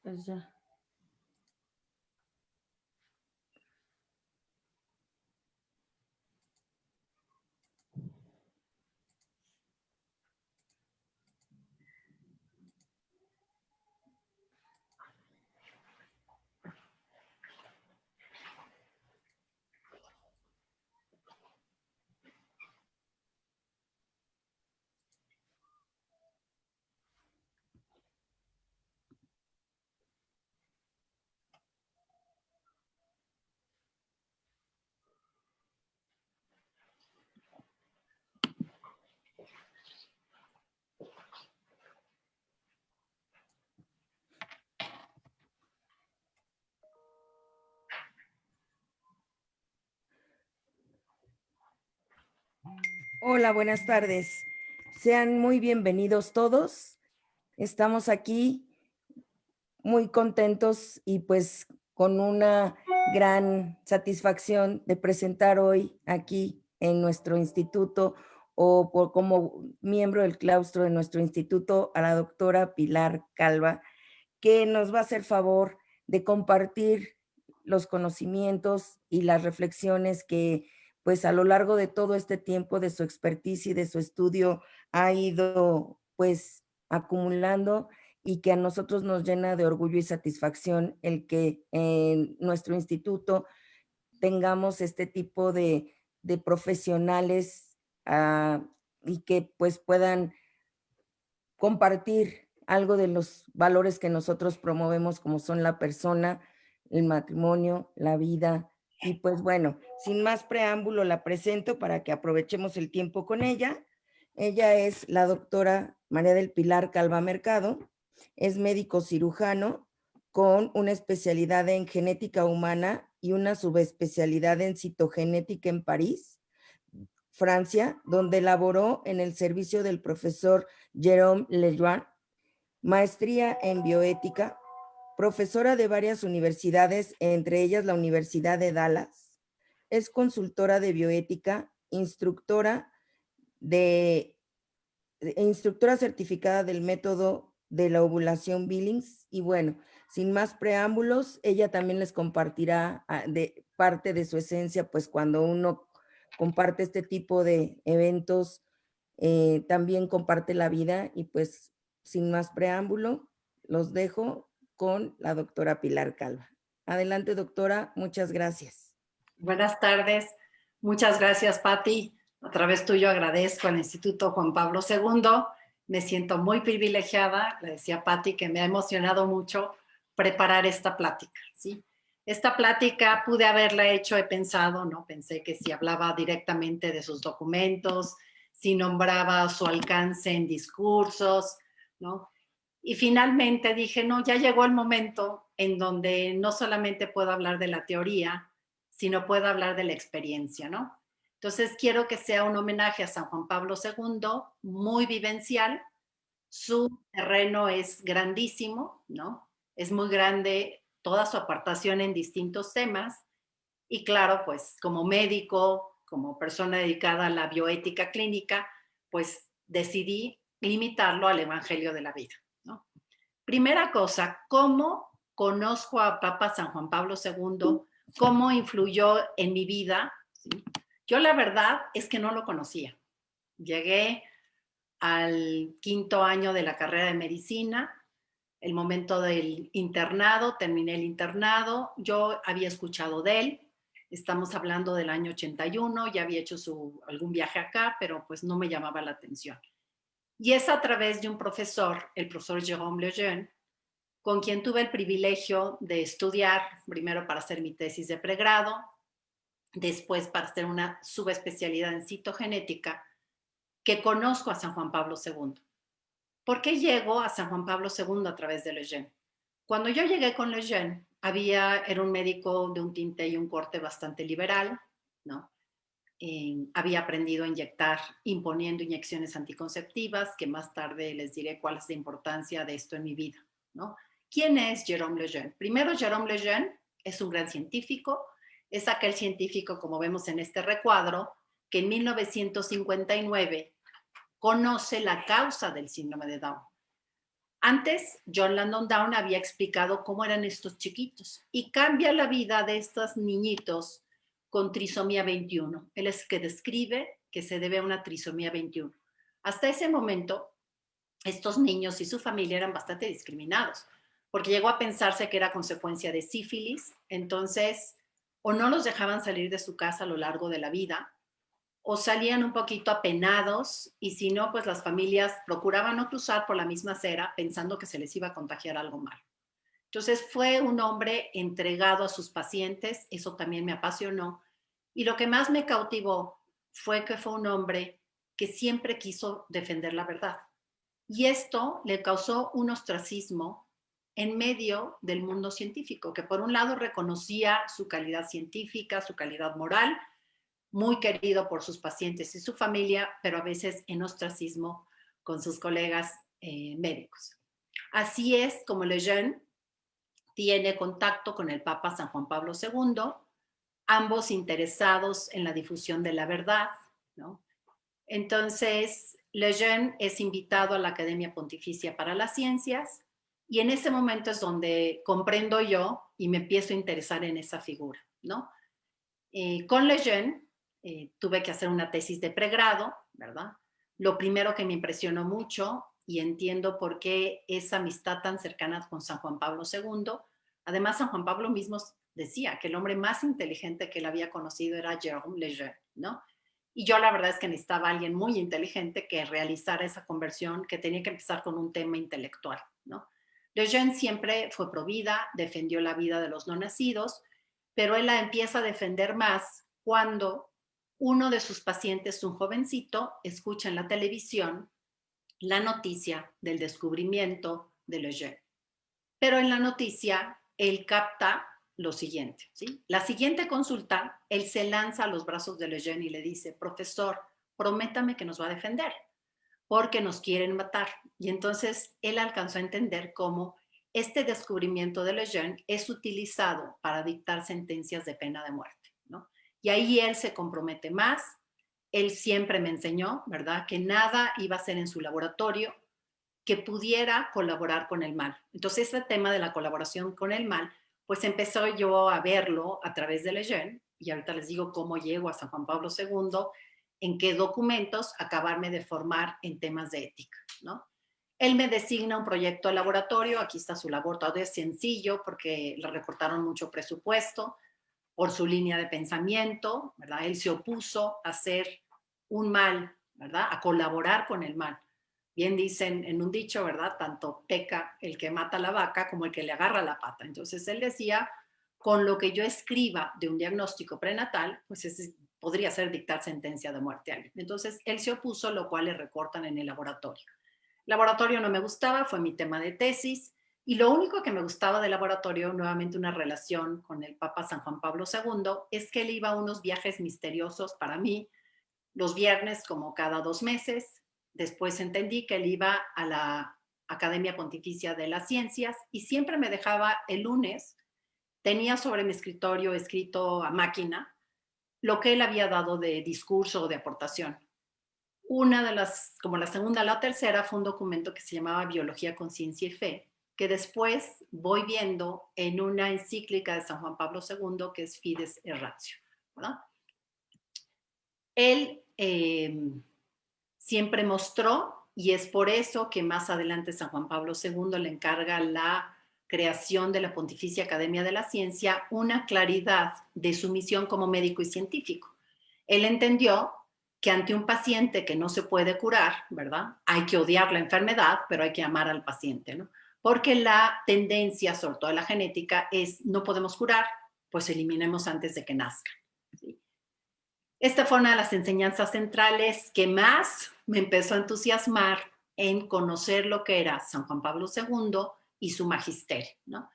Pues ya. Hola, buenas tardes. Sean muy bienvenidos todos. Estamos aquí muy contentos y pues con una gran satisfacción de presentar hoy aquí en nuestro instituto como miembro del claustro de nuestro instituto a la doctora Pilar Calva, que nos va a hacer favor de compartir los conocimientos y las reflexiones que pues a lo largo de todo este tiempo de su expertise y de su estudio ha ido pues acumulando y que a nosotros nos llena de orgullo y satisfacción el que en nuestro instituto tengamos este tipo de profesionales y que pues puedan compartir algo de los valores que nosotros promovemos, como son la persona, el matrimonio, la vida. Y pues bueno, sin más preámbulo, la presento para que aprovechemos el tiempo con ella. Ella es la doctora María del Pilar Calva Mercado, es médico cirujano con una especialidad en genética humana y una subespecialidad en citogenética en París, Francia, donde laboró en el servicio del profesor Jérôme Lejeune, maestría en bioética, profesora de varias universidades, entre ellas la Universidad de Dallas. Es consultora de bioética, instructora certificada del método de la ovulación Billings. Y bueno, sin más preámbulos, ella también les compartirá de parte de su esencia, pues cuando uno comparte este tipo de eventos, también comparte la vida. Y pues sin más preámbulo, los dejo con la doctora Pilar Calva. Adelante, doctora, muchas gracias. Buenas tardes, muchas gracias, Patti. A través tuyo agradezco al Instituto Juan Pablo II. Me siento muy privilegiada, le decía a Patti que me ha emocionado mucho preparar esta plática, ¿sí? Esta plática pude haberla hecho, he pensado, ¿no? Pensé que si hablaba directamente de sus documentos, si nombraba su alcance en discursos, ¿no? Y finalmente dije, no, ya llegó el momento en donde no solamente puedo hablar de la teoría, sino puedo hablar de la experiencia, ¿no? Entonces quiero que sea un homenaje a San Juan Pablo II, muy vivencial. Su terreno es grandísimo, ¿no? Es muy grande toda su aportación en distintos temas. Y claro, pues como médico, como persona dedicada a la bioética clínica, pues decidí limitarlo al Evangelio de la vida, ¿no? Primera cosa, ¿cómo conozco a Papa San Juan Pablo II? ¿Cómo influyó en mi vida? ¿Sí? Yo la verdad es que no lo conocía. Llegué al quinto año de la carrera de medicina, el momento del internado, terminé el internado, yo había escuchado de él, estamos hablando del año 81, ya había hecho algún viaje acá, pero pues no me llamaba la atención. Y es a través de un profesor, el profesor Jérôme Lejeune, con quien tuve el privilegio de estudiar, primero para hacer mi tesis de pregrado, después para hacer una subespecialidad en citogenética, que conozco a San Juan Pablo II. ¿Por qué llego a San Juan Pablo II a través de Lejeune? Cuando yo llegué con Lejeune, era un médico de un tinte y un corte bastante liberal, ¿no? Había aprendido a inyectar, imponiendo inyecciones anticonceptivas, que más tarde les diré cuál es la importancia de esto en mi vida, ¿no? ¿Quién es Jérôme Lejeune? Primero, Jérôme Lejeune es un gran científico, es aquel científico, como vemos en este recuadro, que en 1959 conoce la causa del síndrome de Down. Antes, John Langdon Down había explicado cómo eran estos chiquitos y cambia la vida de estos niñitos con trisomía 21. Él es que describe que se debe a una trisomía 21. Hasta ese momento, estos niños y su familia eran bastante discriminados, porque llegó a pensarse que era consecuencia de sífilis, entonces o no los dejaban salir de su casa a lo largo de la vida, o salían un poquito apenados, y si no, pues las familias procuraban no cruzar por la misma acera pensando que se les iba a contagiar algo malo. Entonces fue un hombre entregado a sus pacientes, eso también me apasionó, y lo que más me cautivó fue que fue un hombre que siempre quiso defender la verdad. Y esto le causó un ostracismo en medio del mundo científico, que por un lado reconocía su calidad científica, su calidad moral, muy querido por sus pacientes y su familia, pero a veces en ostracismo con sus colegas médicos. Así es como Lejeune tiene contacto con el Papa San Juan Pablo II, ambos interesados en la difusión de la verdad, ¿no? Entonces, Lejeune es invitado a la Academia Pontificia para las Ciencias, y en ese momento es donde comprendo yo y me empiezo a interesar en esa figura, ¿no? Con Lejeune tuve que hacer una tesis de pregrado, ¿verdad? Lo primero que me impresionó mucho, y entiendo por qué esa amistad tan cercana con San Juan Pablo II, además San Juan Pablo mismo decía que el hombre más inteligente que él había conocido era Jérôme Lejeune, ¿no? Y yo la verdad es que necesitaba a alguien muy inteligente que realizara esa conversión, que tenía que empezar con un tema intelectual, ¿no? Lejeune siempre fue pro vida, defendió la vida de los no nacidos, pero él la empieza a defender más cuando uno de sus pacientes, un jovencito, escucha en la televisión la noticia del descubrimiento de Lejeune. Pero en la noticia, él capta lo siguiente, ¿sí? La siguiente consulta, él se lanza a los brazos de Lejeune y le dice: profesor, prométame que nos va a defender, porque nos quieren matar. Y entonces él alcanzó a entender cómo este descubrimiento de Lejeune es utilizado para dictar sentencias de pena de muerte, ¿no? Y ahí él se compromete más. Él siempre me enseñó, ¿verdad?, que nada iba a ser en su laboratorio que pudiera colaborar con el mal. Entonces, este tema de la colaboración con el mal, pues empezó yo a verlo a través de Lejeune, y ahorita les digo cómo llego a San Juan Pablo II, en qué documentos acabarme de formar en temas de ética, ¿no? Él me designa un proyecto de laboratorio, aquí está su laboratorio, es sencillo porque le recortaron mucho presupuesto por su línea de pensamiento, ¿verdad? Él se opuso a hacer un mal, ¿verdad?, a colaborar con el mal. Bien dicen en un dicho, ¿verdad?, tanto peca el que mata la vaca como el que le agarra la pata. Entonces él decía: con lo que yo escriba de un diagnóstico prenatal, pues ese podría ser dictar sentencia de muerte a alguien. Entonces él se opuso, lo cual le recortan en el laboratorio. El laboratorio no me gustaba, fue mi tema de tesis, y lo único que me gustaba del laboratorio, nuevamente una relación con el Papa San Juan Pablo II, es que él iba a unos viajes misteriosos para mí, los viernes como cada 2 meses. Después entendí que él iba a la Academia Pontificia de las Ciencias y siempre me dejaba el lunes, tenía sobre mi escritorio escrito a máquina lo que él había dado de discurso o de aportación. Una de las, como la segunda, la tercera, fue un documento que se llamaba Biología, Conciencia y Fe, que después voy viendo en una encíclica de San Juan Pablo II, que es Fides et Ratio, ¿verdad? Él siempre mostró, y es por eso que más adelante San Juan Pablo II le encarga la creación de la Pontificia Academia de la Ciencia, una claridad de su misión como médico y científico. Él entendió que ante un paciente que no se puede curar, ¿verdad?, hay que odiar la enfermedad, pero hay que amar al paciente, ¿no? Porque la tendencia, sobre todo la genética, es: no podemos curar, pues eliminemos antes de que nazca, ¿sí? Esta fue una de las enseñanzas centrales que más me empezó a entusiasmar en conocer lo que era San Juan Pablo II y su magisterio, ¿no?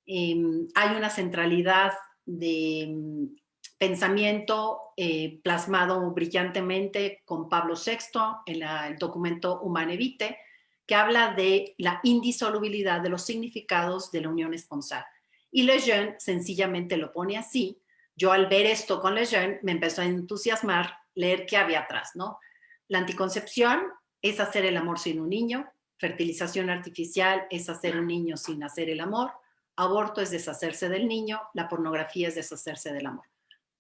Hay una centralidad de pensamiento plasmado brillantemente con Pablo VI en el documento Humane Vitae, que habla de la indisolubilidad de los significados de la unión esponsal. Y Lejeune sencillamente lo pone así. Yo, al ver esto con Lejeune, me empezó a entusiasmar leer qué había atrás, ¿no? La anticoncepción es hacer el amor sin un niño, fertilización artificial es hacer un niño sin hacer el amor, aborto es deshacerse del niño, la pornografía es deshacerse del amor.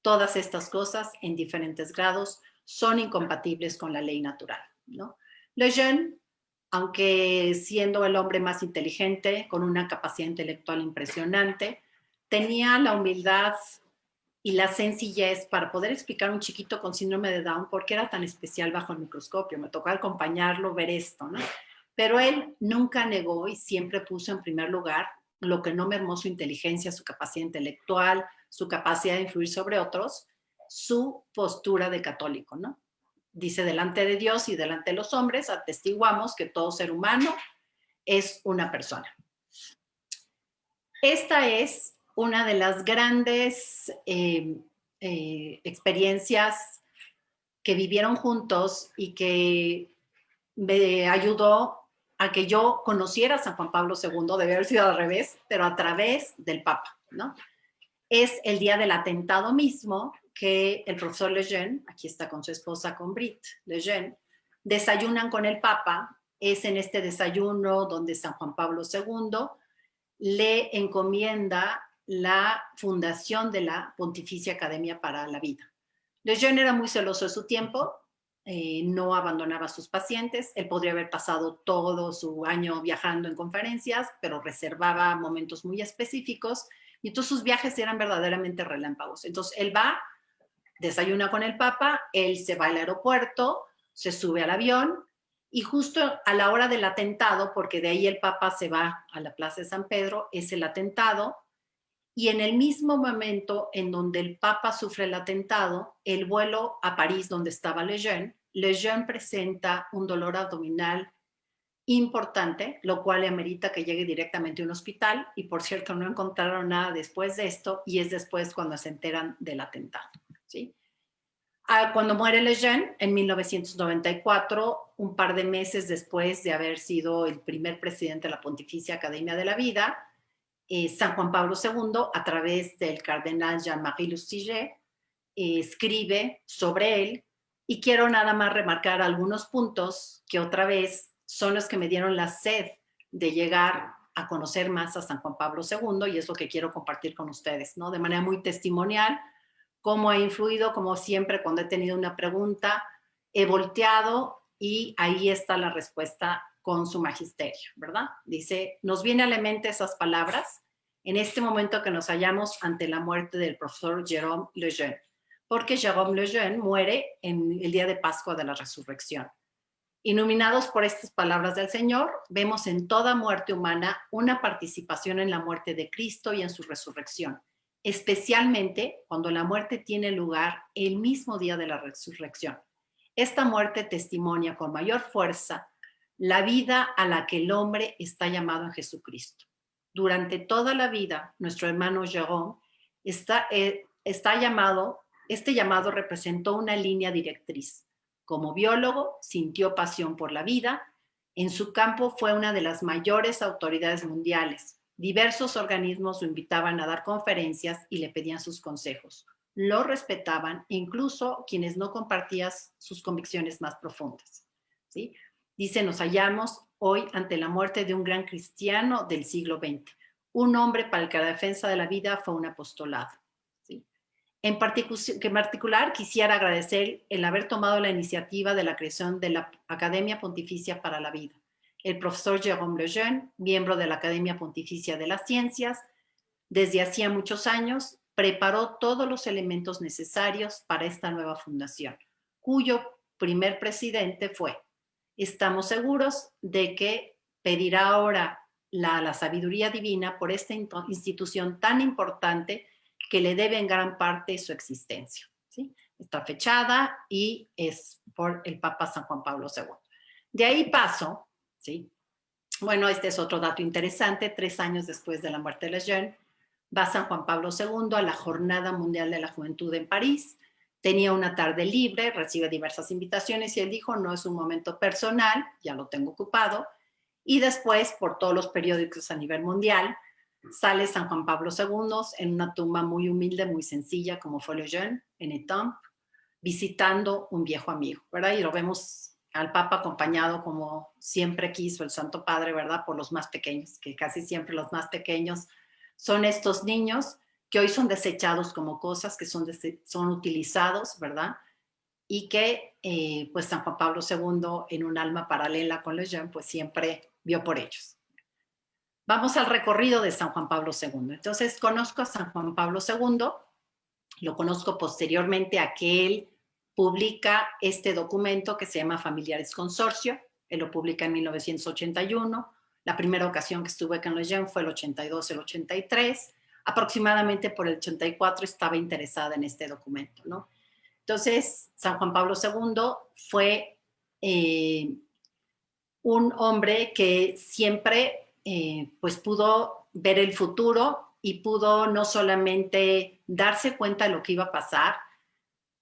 Todas estas cosas en diferentes grados son incompatibles con la ley natural, ¿no? Lejeune, aunque siendo el hombre más inteligente, con una capacidad intelectual impresionante, tenía la humildad y la sencillez para poder explicar a un chiquito con síndrome de Down por qué era tan especial bajo el microscopio. Me tocó acompañarlo, ver esto, ¿no? Pero él nunca negó y siempre puso en primer lugar lo que no mermó su inteligencia, su capacidad intelectual, su capacidad de influir sobre otros, su postura de católico, ¿no? Dice, delante de Dios y delante de los hombres, atestiguamos que todo ser humano es una persona. Esta es una de las grandes experiencias que vivieron juntos y que me ayudó a que yo conociera a San Juan Pablo II, debe haber sido al revés, pero a través del Papa, ¿no? Es el día del atentado mismo que el profesor Lejeune, aquí está con su esposa, con Britt Lejeune, desayunan con el Papa. Es en este desayuno donde San Juan Pablo II le encomienda la fundación de la Pontificia Academia para la Vida. Lejeune era muy celoso de su tiempo, no abandonaba a sus pacientes. Él podría haber pasado todo su año viajando en conferencias, pero reservaba momentos muy específicos y entonces sus viajes eran verdaderamente relámpagos. Entonces él va, desayuna con el Papa, él se va al aeropuerto, se sube al avión y justo a la hora del atentado, porque de ahí el Papa se va a la Plaza de San Pedro, es el atentado. Y en el mismo momento en donde el Papa sufre el atentado, el vuelo a París, donde estaba Lejeune, Lejeune presenta un dolor abdominal importante, lo cual le amerita que llegue directamente a un hospital. Y por cierto, no encontraron nada después de esto, y es después cuando se enteran del atentado, ¿sí? Cuando muere Lejeune, en 1994, un par de meses después de haber sido el primer presidente de la Pontificia Academia de la Vida, San Juan Pablo II, a través del cardenal Jean-Marie Lustiger, escribe sobre él, y quiero nada más remarcar algunos puntos que otra vez son los que me dieron la sed de llegar a conocer más a San Juan Pablo II, y es lo que quiero compartir con ustedes, ¿no? De manera muy testimonial, cómo ha influido, como siempre cuando he tenido una pregunta, he volteado y ahí está la respuesta con su magisterio, ¿verdad? Dice, nos viene a la mente esas palabras en este momento que nos hallamos ante la muerte del profesor Jérôme Lejeune, porque Jérôme Lejeune muere en el día de Pascua de la Resurrección. Iluminados por estas palabras del Señor, vemos en toda muerte humana una participación en la muerte de Cristo y en su resurrección, especialmente cuando la muerte tiene lugar el mismo día de la resurrección. Esta muerte testimonia con mayor fuerza la vida a la que el hombre está llamado en Jesucristo. Durante toda la vida, nuestro hermano Jérôme este llamado representó una línea directriz. Como biólogo, sintió pasión por la vida. En su campo fue una de las mayores autoridades mundiales. Diversos organismos lo invitaban a dar conferencias y le pedían sus consejos. Lo respetaban, incluso quienes no compartían sus convicciones más profundas, ¿sí? Dice, nos hallamos hoy ante la muerte de un gran cristiano del siglo XX, un hombre para el que la defensa de la vida fue un apostolado, ¿sí? En particular, quisiera agradecer el haber tomado la iniciativa de la creación de la Academia Pontificia para la Vida. El profesor Jérôme Lejeune, miembro de la Academia Pontificia de las Ciencias, desde hacía muchos años, preparó todos los elementos necesarios para esta nueva fundación, cuyo primer presidente fue. Estamos seguros de que pedirá ahora la sabiduría divina por esta institución tan importante que le debe en gran parte su existencia, ¿sí? Está fechada y es por el Papa San Juan Pablo II. De ahí paso, ¿sí? Bueno, este es otro dato interesante. 3 años después de la muerte de Lejeune, va San Juan Pablo II a la Jornada Mundial de la Juventud en París. Tenía una tarde libre, recibe diversas invitaciones y él dijo, no es un momento personal, ya lo tengo ocupado. Y después, por todos los periódicos a nivel mundial, sale San Juan Pablo II en una tumba muy humilde, muy sencilla, como fue Lejeune, en Étampes, visitando un viejo amigo, ¿verdad? Y lo vemos al Papa acompañado como siempre quiso el Santo Padre, ¿verdad? Por los más pequeños, que casi siempre los más pequeños son estos niños que hoy son desechados como cosas, que son utilizados, ¿verdad? Y que pues San Juan Pablo II, en un alma paralela con Lejeune, pues siempre vio por ellos. Vamos al recorrido de San Juan Pablo II. Entonces, conozco a San Juan Pablo II, lo conozco posteriormente a que él publica este documento que se llama Familiares Consorcio. Él lo publica en 1981. La primera ocasión que estuve con Lejeune fue el 82, el 83. Aproximadamente por el 84 estaba interesada en este documento, ¿no? Entonces, San Juan Pablo II fue un hombre que siempre pues pudo ver el futuro y pudo no solamente darse cuenta de lo que iba a pasar,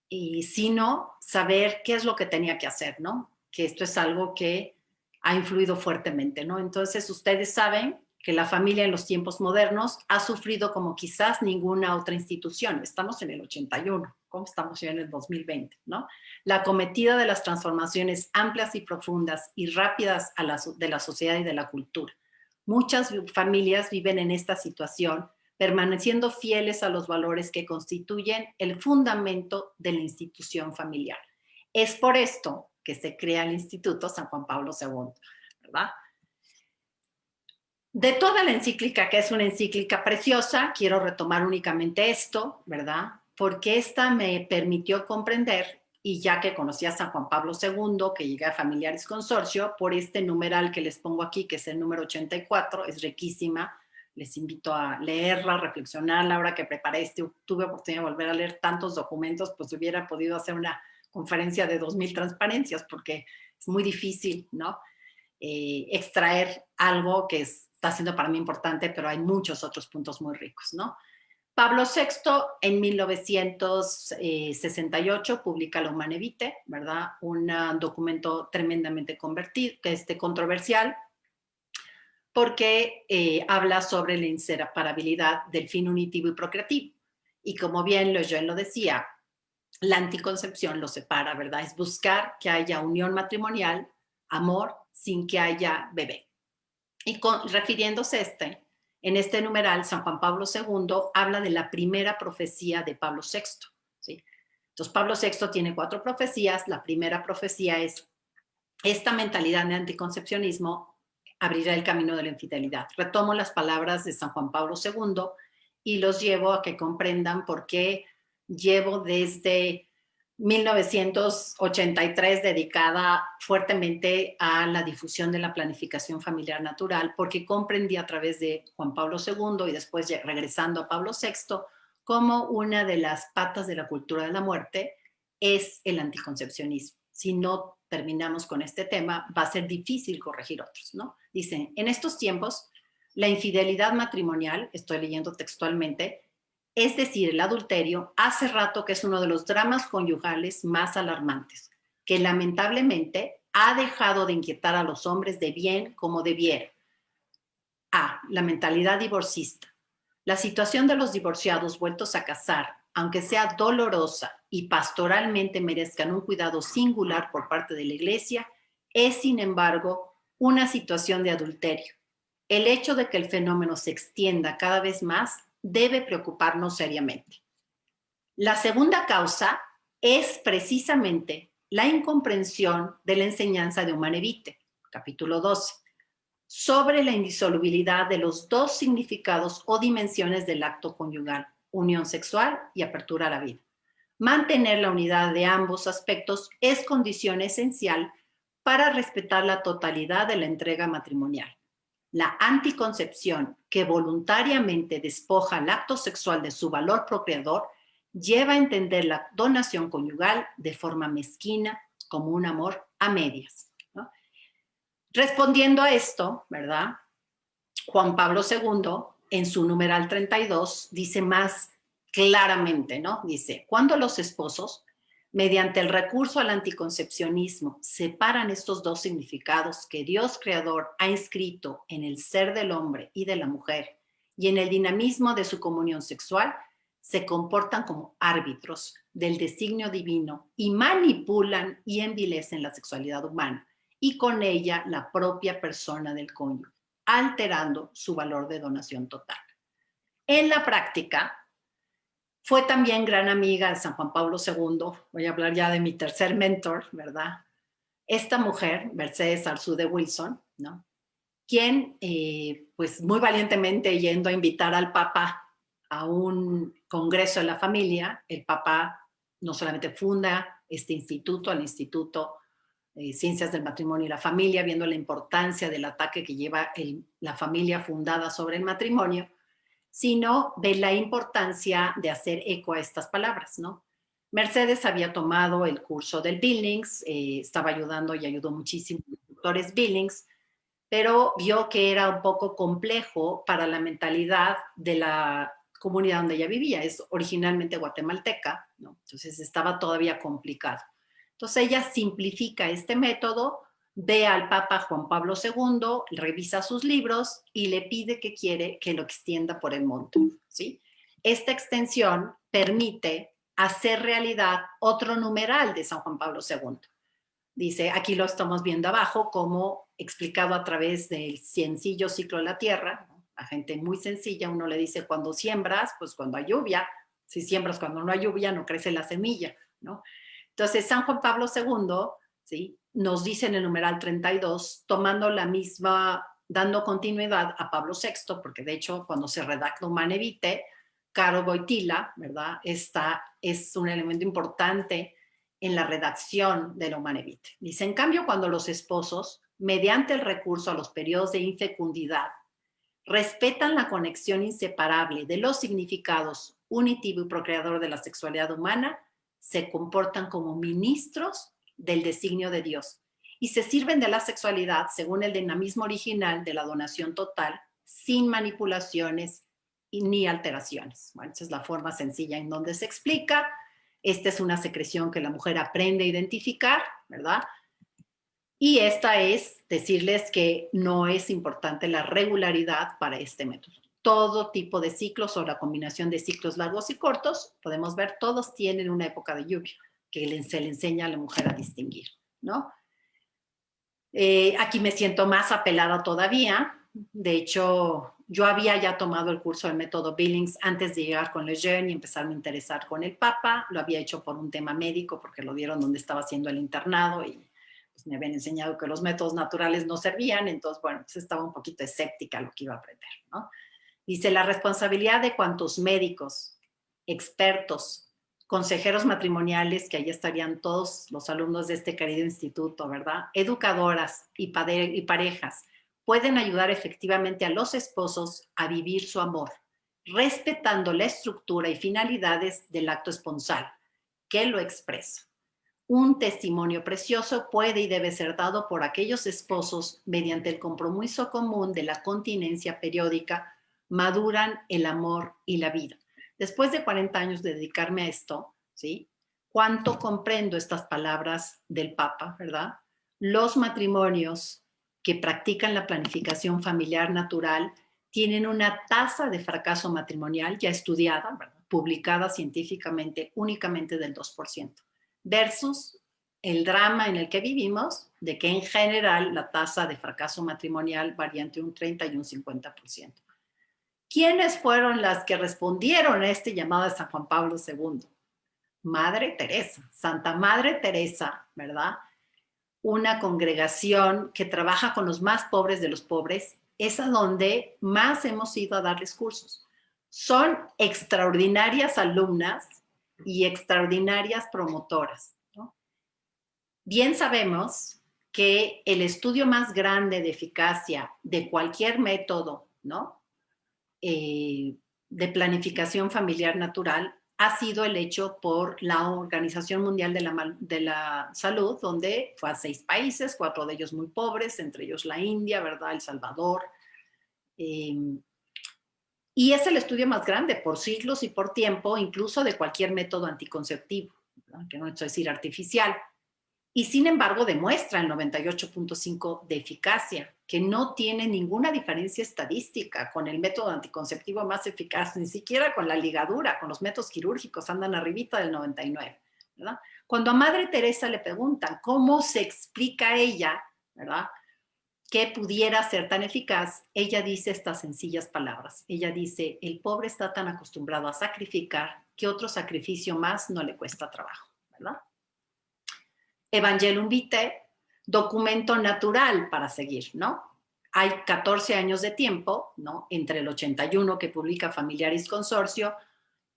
sino saber qué es lo que tenía que hacer, ¿no? Que esto es algo que ha influido fuertemente, ¿no? Entonces, ustedes saben que la familia en los tiempos modernos ha sufrido como quizás ninguna otra institución. Estamos en el 81, ¿cómo estamos ya en el 2020, ¿no? La acometida de las transformaciones amplias y profundas y rápidas de la sociedad y de la cultura. Muchas familias viven en esta situación, permaneciendo fieles a los valores que constituyen el fundamento de la institución familiar. Es por esto que se crea el Instituto San Juan Pablo II, ¿verdad? De toda la encíclica, que es una encíclica preciosa, quiero retomar únicamente esto, ¿verdad? Porque esta me permitió comprender, y ya que conocí a San Juan Pablo II, que llegué a Familiares Consorcio, por este numeral que les pongo aquí, que es el número 84, es riquísima. Les invito a leerla, reflexionarla. Ahora que preparé tuve oportunidad de volver a leer tantos documentos, pues hubiera podido hacer una conferencia de 2000 transparencias, porque es muy difícil, ¿no? Extraer algo que está siendo para mí importante, pero hay muchos otros puntos muy ricos, ¿no? Pablo VI en 1968 publica La Humane Vitae, ¿verdad? Un documento tremendamente controversial, porque habla sobre la inseparabilidad del fin unitivo y procreativo. Y como bien Lejeune lo decía, la anticoncepción lo separa, ¿verdad? Es buscar que haya unión matrimonial, amor, sin que haya bebé. Y refiriéndose en este numeral, San Juan Pablo II habla de la primera profecía de Pablo VI, ¿sí? Entonces, Pablo VI tiene 4 profecías. La primera profecía es: esta mentalidad de anticoncepcionismo abrirá el camino de la infidelidad. Retomo las palabras de San Juan Pablo II y los llevo a que comprendan por qué llevo desde 1983 dedicada fuertemente a la difusión de la planificación familiar natural, porque comprendí a través de Juan Pablo II y después regresando a Pablo VI, como una de las patas de la cultura de la muerte es el anticoncepcionismo. Si no terminamos con este tema, va a ser difícil corregir otros, ¿no? Dicen, en estos tiempos, la infidelidad matrimonial, estoy leyendo textualmente, es decir, el adulterio, hace rato que es uno de los dramas conyugales más alarmantes, que lamentablemente ha dejado de inquietar a los hombres de bien como debiera. La mentalidad divorcista. La situación de los divorciados vueltos a casar, aunque sea dolorosa y pastoralmente merezcan un cuidado singular por parte de la Iglesia, es, sin embargo, una situación de adulterio. El hecho de que el fenómeno se extienda cada vez más debe preocuparnos seriamente. La segunda causa es precisamente la incomprensión de la enseñanza de Humane Vitae, capítulo 12, sobre la indisolubilidad de los 2 significados o dimensiones del acto conyugal, unión sexual y apertura a la vida. Mantener la unidad de ambos aspectos es condición esencial para respetar la totalidad de la entrega matrimonial. La anticoncepción, que voluntariamente despoja el acto sexual de su valor procreador, lleva a entender la donación conyugal de forma mezquina, como un amor a medias, ¿no? Respondiendo a esto, ¿verdad? Juan Pablo II, en su numeral 32, dice más claramente, ¿no? Dice, cuando los esposos, mediante el recurso al anticoncepcionismo, separan estos 2 significados que Dios Creador ha inscrito en el ser del hombre y de la mujer y en el dinamismo de su comunión sexual, se comportan como árbitros, del designio divino y manipulan y envilecen la sexualidad humana y con ella la propia persona del cónyuge, alterando su valor de donación total. En la práctica, fue también gran amiga de San Juan Pablo II, voy a hablar ya de mi tercer mentor, ¿verdad? Esta mujer, Mercedes Arzude Wilson, ¿no? Quien, pues muy valientemente yendo a invitar al Papa a un congreso de la familia, el Papa no solamente funda este instituto, el Instituto Ciencias del Matrimonio y la Familia, viendo la importancia del ataque que lleva la familia fundada sobre el matrimonio, sino de la importancia de hacer eco a estas palabras, ¿no? Mercedes había tomado el curso del Billings, estaba ayudando y ayudó muchísimo a los doctores Billings, pero vio que era un poco complejo para la mentalidad de la comunidad donde ella vivía. Es originalmente guatemalteca, ¿no? Entonces estaba todavía complicado. Entonces ella simplifica este método, ve al Papa Juan Pablo II, revisa sus libros y le pide que quiere que lo extienda por el mundo, ¿sí? Esta extensión permite hacer realidad otro numeral de San Juan Pablo II. Dice, aquí lo estamos viendo abajo, como explicado a través del sencillo ciclo de la tierra, ¿no? A gente muy sencilla, uno le dice, cuando siembras, pues cuando hay lluvia, si siembras cuando no hay lluvia, no crece la semilla, ¿no? Entonces, San Juan Pablo II, ¿sí?, nos dice en el numeral 32, tomando la misma, dando continuidad a Pablo VI, porque de hecho, cuando se redacta Humanae Vitae, Caro Wojtyla, ¿verdad? Esta es un elemento importante en la redacción de la Humanae Vitae. Dice, en cambio, cuando los esposos, mediante el recurso a los periodos de infecundidad, respetan la conexión inseparable de los significados unitivo y procreador de la sexualidad humana, se comportan como ministros del designio de Dios y se sirven de la sexualidad según el dinamismo original de la donación total, sin manipulaciones ni alteraciones. Bueno, esa es la forma sencilla en donde se explica. Esta es una secreción que la mujer aprende a identificar, ¿verdad? Y esta es decirles que no es importante la regularidad para este método. Todo tipo de ciclos o la combinación de ciclos largos y cortos, podemos ver, todos tienen una época de lluvia que se le enseña a la mujer a distinguir, ¿no? Aquí me siento más apelada todavía. De hecho, yo había ya tomado el curso del método Billings antes de llegar con Lejeune y empezarme a interesar con el Papa. Lo había hecho por un tema médico, porque lo dieron donde estaba haciendo el internado y pues, me habían enseñado que los métodos naturales no servían. Entonces, bueno, pues estaba un poquito escéptica a lo que iba a aprender, ¿no? Dice, la responsabilidad de cuantos médicos, expertos, consejeros matrimoniales, que ahí estarían todos los alumnos de este querido instituto, ¿verdad? Educadoras y parejas, pueden ayudar efectivamente a los esposos a vivir su amor, respetando la estructura y finalidades del acto esponsal, que lo expresa. Un testimonio precioso puede y debe ser dado por aquellos esposos mediante el compromiso común de la continencia periódica, maduran el amor y la vida. Después de 40 años de dedicarme a esto, ¿sí? ¿Cuánto comprendo estas palabras del Papa, verdad? Los matrimonios que practican la planificación familiar natural tienen una tasa de fracaso matrimonial ya estudiada, ¿verdad?, publicada científicamente únicamente del 2%, versus el drama en el que vivimos, de que en general la tasa de fracaso matrimonial varía entre un 30 y un 50%. ¿Quiénes fueron las que respondieron a este llamado de San Juan Pablo II? Madre Teresa, Santa Madre Teresa, ¿verdad? Una congregación que trabaja con los más pobres de los pobres, es a donde más hemos ido a darles cursos. Son extraordinarias alumnas y extraordinarias promotoras, ¿no? Bien sabemos que el estudio más grande de eficacia de cualquier método, ¿no?, de planificación familiar natural ha sido el hecho por la Organización Mundial de la Salud, donde fue a 6 países, 4 de ellos muy pobres, entre ellos la India, ¿verdad?, El Salvador. Y es el estudio más grande por siglos y por tiempo, incluso de cualquier método anticonceptivo, ¿verdad?, que no es decir artificial. y sin embargo demuestra el 98.5 de eficacia, que no tiene ninguna diferencia estadística con el método anticonceptivo más eficaz, ni siquiera con la ligadura, con los métodos quirúrgicos andan arribita del 99, ¿verdad? Cuando a Madre Teresa le preguntan cómo se explica ella, ¿verdad?, que pudiera ser tan eficaz, ella dice estas sencillas palabras. Ella dice, el pobre está tan acostumbrado a sacrificar que otro sacrificio más no le cuesta trabajo, ¿verdad? Evangelium Vitae, documento natural para seguir, ¿no? Hay 14 años de tiempo, ¿no? Entre el 81 que publica Familiaris Consorcio,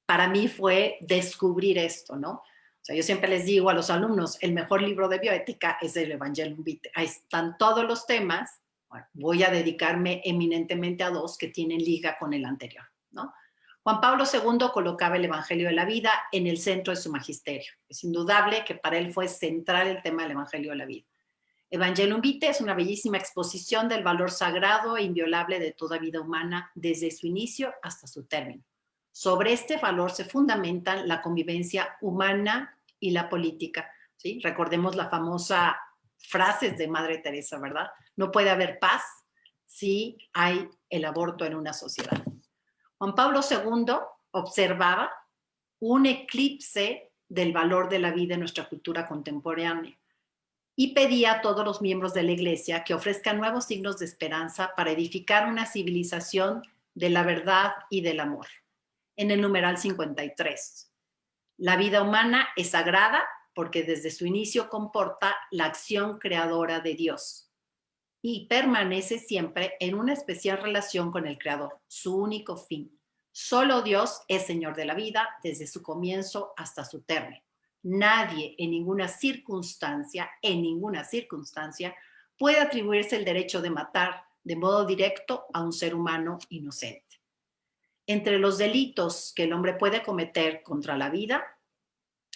para mí fue descubrir esto, ¿no? O sea, yo siempre les digo a los alumnos, el mejor libro de bioética es el Evangelium Vitae. Ahí están todos los temas. Bueno, voy a dedicarme eminentemente a dos que tienen liga con el anterior, ¿no? Juan Pablo II colocaba el Evangelio de la Vida en el centro de su magisterio. Es indudable que para él fue central el tema del Evangelio de la Vida. Evangelium Vitae es una bellísima exposición del valor sagrado e inviolable de toda vida humana desde su inicio hasta su término. Sobre este valor se fundamentan la convivencia humana y la política, ¿sí? Recordemos la famosa frase de Madre Teresa, ¿verdad? No puede haber paz si hay el aborto en una sociedad. Juan Pablo II observaba un eclipse del valor de la vida en nuestra cultura contemporánea y pedía a todos los miembros de la Iglesia que ofrezcan nuevos signos de esperanza para edificar una civilización de la verdad y del amor. En el numeral 53, la vida humana es sagrada porque desde su inicio comporta la acción creadora de Dios y permanece siempre en una especial relación con el Creador, su único fin. Solo Dios es Señor de la vida desde su comienzo hasta su término. Nadie en ninguna circunstancia, puede atribuirse el derecho de matar de modo directo a un ser humano inocente. Entre los delitos que el hombre puede cometer contra la vida,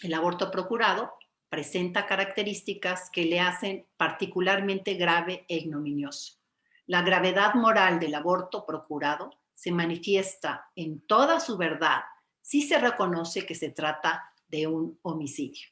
el aborto procurado presenta características que le hacen particularmente grave e ignominioso. La gravedad moral del aborto procurado se manifiesta en toda su verdad si se reconoce que se trata de un homicidio.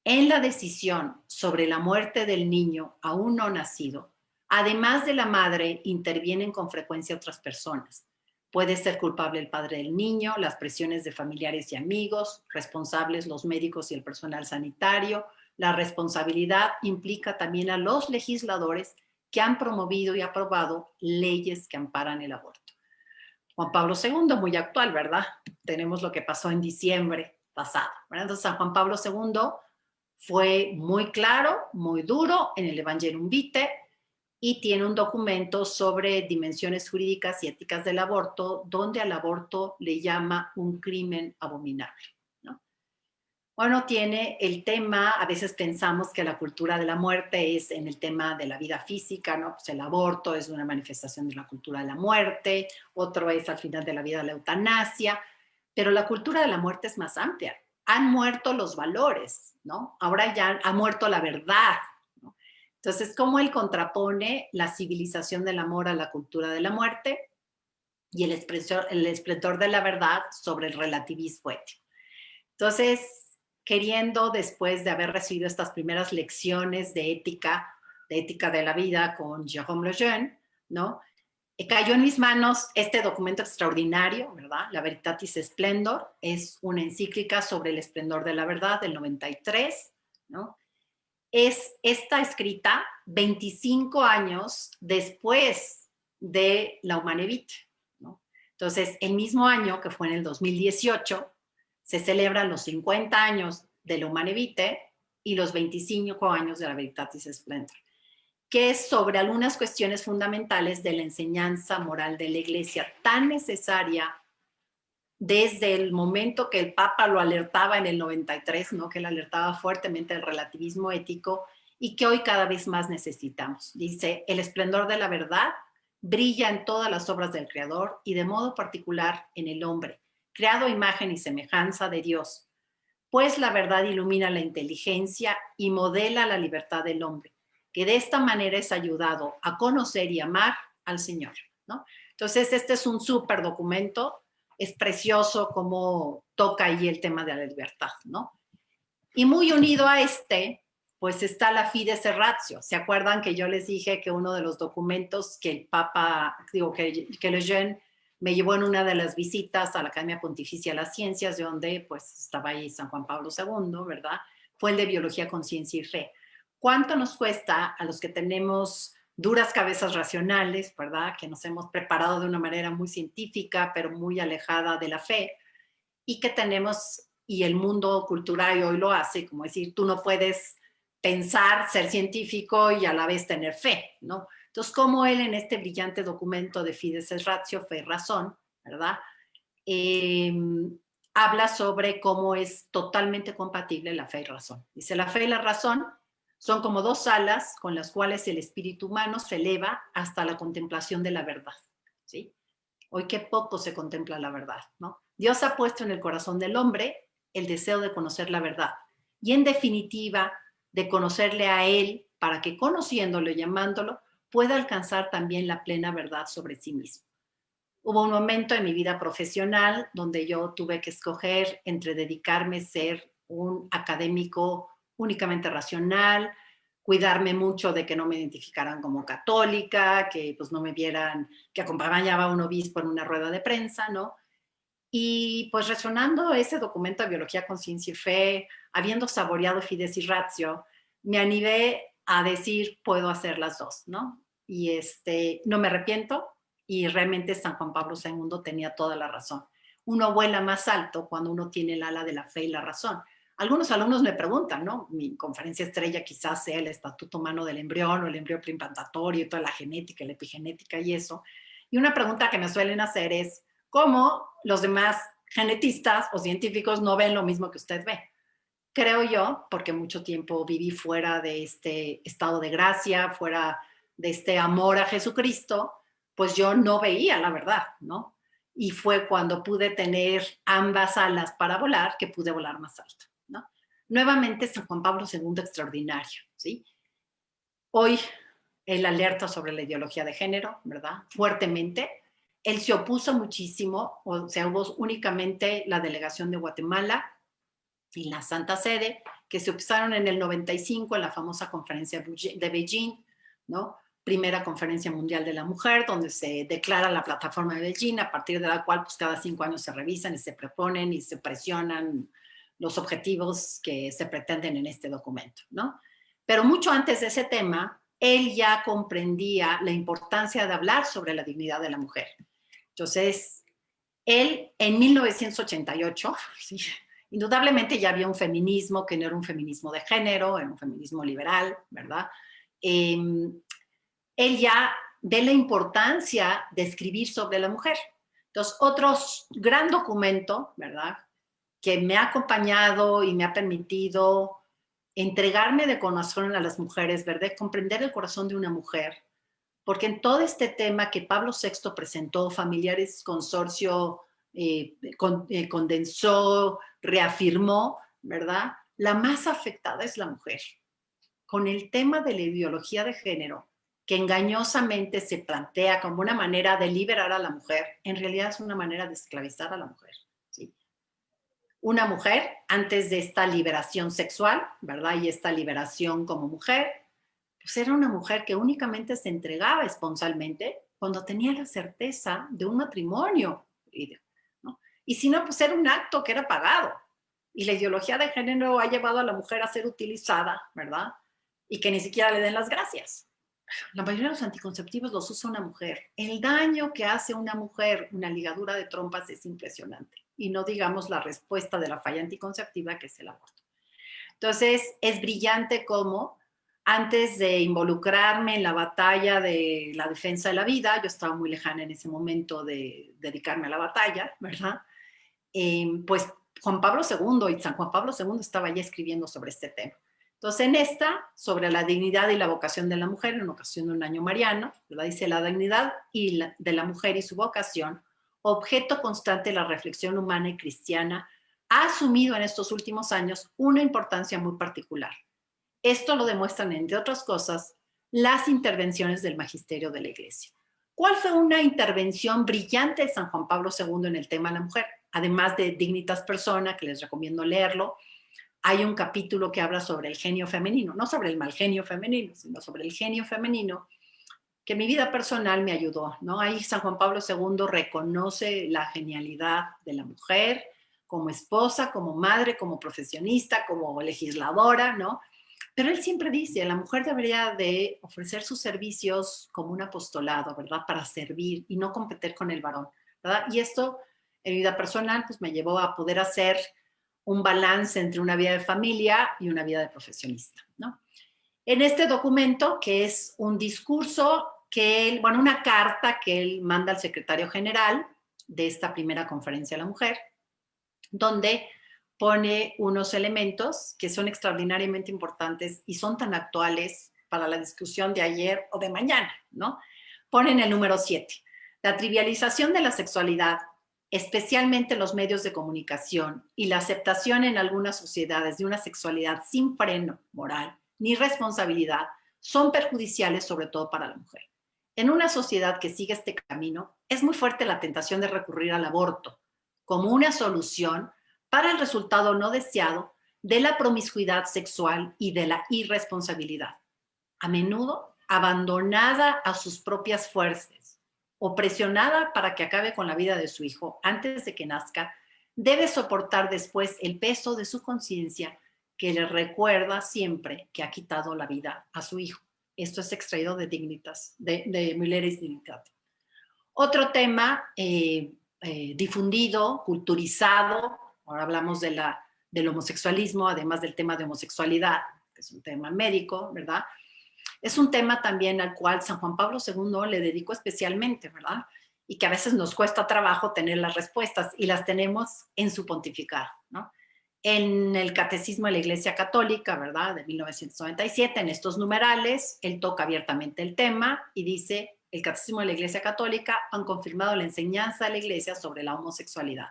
En la decisión sobre la muerte del niño aún no nacido, además de la madre, intervienen con frecuencia otras personas. Puede ser culpable el padre del niño, las presiones de familiares y amigos, responsables los médicos y el personal sanitario. La responsabilidad implica también a los legisladores que han promovido y aprobado leyes que amparan el aborto. Juan Pablo II, muy actual, ¿verdad? Tenemos lo que pasó en diciembre pasado, ¿verdad? Entonces, San Juan Pablo II fue muy claro, muy duro en el Evangelium Vitae, y tiene un documento sobre dimensiones jurídicas y éticas del aborto, donde al aborto le llama un crimen abominable, ¿no? Bueno, tiene el tema, a veces pensamos que la cultura de la muerte es en el tema de la vida física, ¿no? Pues el aborto es una manifestación de la cultura de la muerte, otro es al final de la vida la eutanasia, pero la cultura de la muerte es más amplia. Han muerto los valores, ¿no? Ahora ya ha muerto la verdad. Entonces, ¿cómo él contrapone la civilización del amor a la cultura de la muerte y el esplendor de la verdad sobre el relativismo ético? Entonces, queriendo, después de haber recibido estas primeras lecciones de ética de la vida con Jérôme Lejeune, ¿no? Cayó en mis manos este documento extraordinario, ¿verdad? La Veritatis Splendor, es una encíclica sobre el esplendor de la verdad del 93, ¿no? Está escrita 25 años después de la Humane Vitae, ¿no? Entonces, el mismo año, que fue en el 2018, se celebran los 50 años de la Humane Vitae y los 25 años de la Veritatis Splendor, que es sobre algunas cuestiones fundamentales de la enseñanza moral de la Iglesia, tan necesaria desde el momento que el Papa lo alertaba en el 93, ¿no? Que él alertaba fuertemente del relativismo ético y que hoy cada vez más necesitamos. Dice, el esplendor de la verdad brilla en todas las obras del Creador y de modo particular en el hombre, creado a imagen y semejanza de Dios, pues la verdad ilumina la inteligencia y modela la libertad del hombre, que de esta manera es ayudado a conocer y amar al Señor, ¿no? Entonces, este es un súper documento. Es precioso cómo toca ahí el tema de la libertad, ¿no? Y muy unido a este pues está la Fides et Ratio. ¿Se acuerdan que yo les dije que uno de los documentos que el Papa, que Lejeune me llevó en una de las visitas a la Academia Pontificia de las Ciencias, de donde pues estaba ahí San Juan Pablo II, ¿verdad? Fue el de Biología, Conciencia y Fe. ¿Cuánto nos cuesta a los que tenemos duras cabezas racionales, ¿verdad? Que nos hemos preparado de una manera muy científica, pero muy alejada de la fe, y que tenemos, y el mundo cultural hoy lo hace, como decir, tú no puedes pensar, ser científico y a la vez tener fe, ¿no? Entonces, como él en este brillante documento de Fides et Ratio, Fe y Razón, ¿verdad? Habla sobre cómo es totalmente compatible la fe y razón. Dice, la fe y la razón son como dos alas con las cuales el espíritu humano se eleva hasta la contemplación de la verdad, ¿sí? Hoy qué poco se contempla la verdad, ¿no? Dios ha puesto en el corazón del hombre el deseo de conocer la verdad y en definitiva de conocerle a él para que conociéndolo y llamándolo pueda alcanzar también la plena verdad sobre sí mismo. Hubo un momento en mi vida profesional donde yo tuve que escoger entre dedicarme a ser un académico únicamente racional, cuidarme mucho de que no me identificaran como católica, que pues no me vieran, que acompañaba a un obispo en una rueda de prensa, ¿no? Y pues resonando ese documento de Biología, Conciencia y Fe, habiendo saboreado Fides y Ratio, me animé a decir, puedo hacer las dos, ¿no? Y no me arrepiento, y realmente San Juan Pablo II tenía toda la razón. Uno vuela más alto cuando uno tiene el ala de la fe y la razón. Algunos alumnos me preguntan, ¿no? Mi conferencia estrella quizás sea el estatuto humano del embrión o el embrión preimplantatorio y toda la genética, la epigenética y eso. Y una pregunta que me suelen hacer es, ¿cómo los demás genetistas o científicos no ven lo mismo que usted ve? Creo yo, porque mucho tiempo viví fuera de este estado de gracia, fuera de este amor a Jesucristo, pues yo no veía la verdad, ¿no? Y fue cuando pude tener ambas alas para volar que pude volar más alto, ¿no? Nuevamente San Juan Pablo II extraordinario, ¿sí? Hoy él alerta sobre la ideología de género, ¿verdad? Fuertemente. Él se opuso muchísimo, o sea, hubo únicamente la delegación de Guatemala y la Santa Sede, que se opusaron en el 95 en la famosa conferencia de Beijing, ¿no? Primera conferencia mundial de la mujer, donde se declara la plataforma de Beijing, a partir de la cual pues, cada 5 años se revisan y se proponen y se presionan los objetivos que se pretenden en este documento, ¿no? Pero mucho antes de ese tema, él ya comprendía la importancia de hablar sobre la dignidad de la mujer. Entonces, él en 1988, ¿sí? Indudablemente ya había un feminismo que no era un feminismo de género, era un feminismo liberal, ¿verdad? Él ya ve la importancia de escribir sobre la mujer. Entonces, otro gran documento, ¿verdad? Que me ha acompañado y me ha permitido entregarme de corazón a las mujeres, ¿verdad? Comprender el corazón de una mujer, porque en todo este tema que Pablo VI presentó, Familiares Consorcio, condensó, reafirmó, ¿verdad? La más afectada es la mujer. Con el tema de la ideología de género, que engañosamente se plantea como una manera de liberar a la mujer, en realidad es una manera de esclavizar a la mujer, ¿sí? Una mujer, antes de esta liberación sexual, ¿verdad? Y esta liberación como mujer, pues era una mujer que únicamente se entregaba esponsalmente cuando tenía la certeza de un matrimonio, ¿no? Y si no, pues era un acto que era pagado. Y la ideología de género ha llevado a la mujer a ser utilizada, ¿verdad? Y que ni siquiera le den las gracias. La mayoría de los anticonceptivos los usa una mujer. El daño que hace una mujer una ligadura de trompas es impresionante. Y no digamos la respuesta de la falla anticonceptiva, que es el aborto. Entonces, es brillante cómo antes de involucrarme en la batalla de la defensa de la vida, yo estaba muy lejana en ese momento de dedicarme a la batalla, ¿verdad? Pues Juan Pablo II y San Juan Pablo II estaba ya escribiendo sobre este tema. Entonces, en esta, sobre la dignidad y la vocación de la mujer, en ocasión de un año mariano, ¿verdad? Dice la dignidad de la mujer y su vocación, objeto constante de la reflexión humana y cristiana, ha asumido en estos últimos años una importancia muy particular. Esto lo demuestran, entre otras cosas, las intervenciones del magisterio de la Iglesia. ¿Cuál fue una intervención brillante de San Juan Pablo II en el tema de la mujer? Además de Dignitas Persona, que les recomiendo leerlo, hay un capítulo que habla sobre el genio femenino, no sobre el mal genio femenino, sino sobre el genio femenino, que mi vida personal me ayudó, ¿no? Ahí San Juan Pablo II reconoce la genialidad de la mujer como esposa, como madre, como profesionista, como legisladora, ¿no? Pero él siempre dice, la mujer debería de ofrecer sus servicios como un apostolado, ¿verdad? Para servir y no competir con el varón, ¿verdad? Y esto en mi vida personal pues me llevó a poder hacer un balance entre una vida de familia y una vida de profesionista, ¿no? En este documento, que es un discurso que él, bueno, una carta que él manda al secretario general de esta primera conferencia de la mujer, donde pone unos elementos que son extraordinariamente importantes y son tan actuales para la discusión de ayer o de mañana, ¿no? Ponen el número 7. La trivialización de la sexualidad, especialmente en los medios de comunicación, y la aceptación en algunas sociedades de una sexualidad sin freno moral ni responsabilidad, son perjudiciales sobre todo para la mujer. En una sociedad que sigue este camino, es muy fuerte la tentación de recurrir al aborto como una solución para el resultado no deseado de la promiscuidad sexual y de la irresponsabilidad, a menudo abandonada a sus propias fuerzas o presionada para que acabe con la vida de su hijo antes de que nazca, debe soportar después el peso de su conciencia que le recuerda siempre que ha quitado la vida a su hijo. Esto es extraído de Dignitas, de Mulieris Dignitatem. Otro tema difundido, culturizado, ahora hablamos del homosexualismo, además del tema de homosexualidad, que es un tema médico, ¿verdad? Es un tema también al cual San Juan Pablo II le dedicó especialmente, ¿verdad? Y que a veces nos cuesta trabajo tener las respuestas y las tenemos en su pontificado, ¿no? En el Catecismo de la Iglesia Católica, ¿verdad? De 1997, en estos numerales, él toca abiertamente el tema y dice, el Catecismo de la Iglesia Católica han confirmado la enseñanza de la Iglesia sobre la homosexualidad.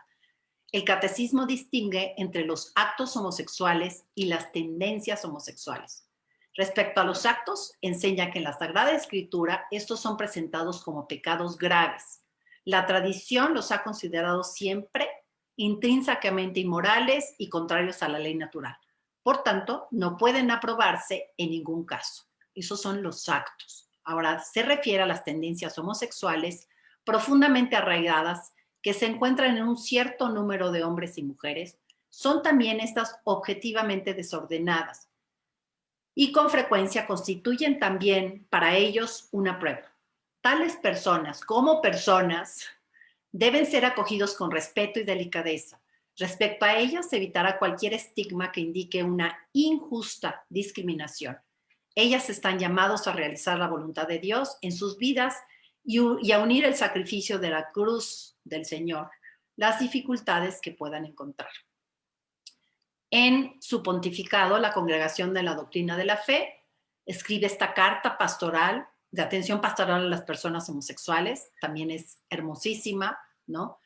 El Catecismo distingue entre los actos homosexuales y las tendencias homosexuales. Respecto a los actos, enseña que en la Sagrada Escritura estos son presentados como pecados graves. La tradición los ha considerado siempre intrínsecamente inmorales y contrarios a la ley natural. Por tanto, no pueden aprobarse en ningún caso. Esos son los actos. Ahora, se refiere a las tendencias homosexuales profundamente arraigadas que se encuentran en un cierto número de hombres y mujeres. Son también estas objetivamente desordenadas y con frecuencia constituyen también para ellos una prueba. Tales personas, como personas, deben ser acogidos con respeto y delicadeza. Respecto a ellas, se evitará cualquier estigma que indique una injusta discriminación. Ellas están llamados a realizar la voluntad de Dios en sus vidas y a unir el sacrificio de la cruz del Señor, las dificultades que puedan encontrar. En su pontificado, la Congregación de la Doctrina de la Fe escribe esta carta pastoral, de atención pastoral a las personas homosexuales, también es hermosísima, ¿no?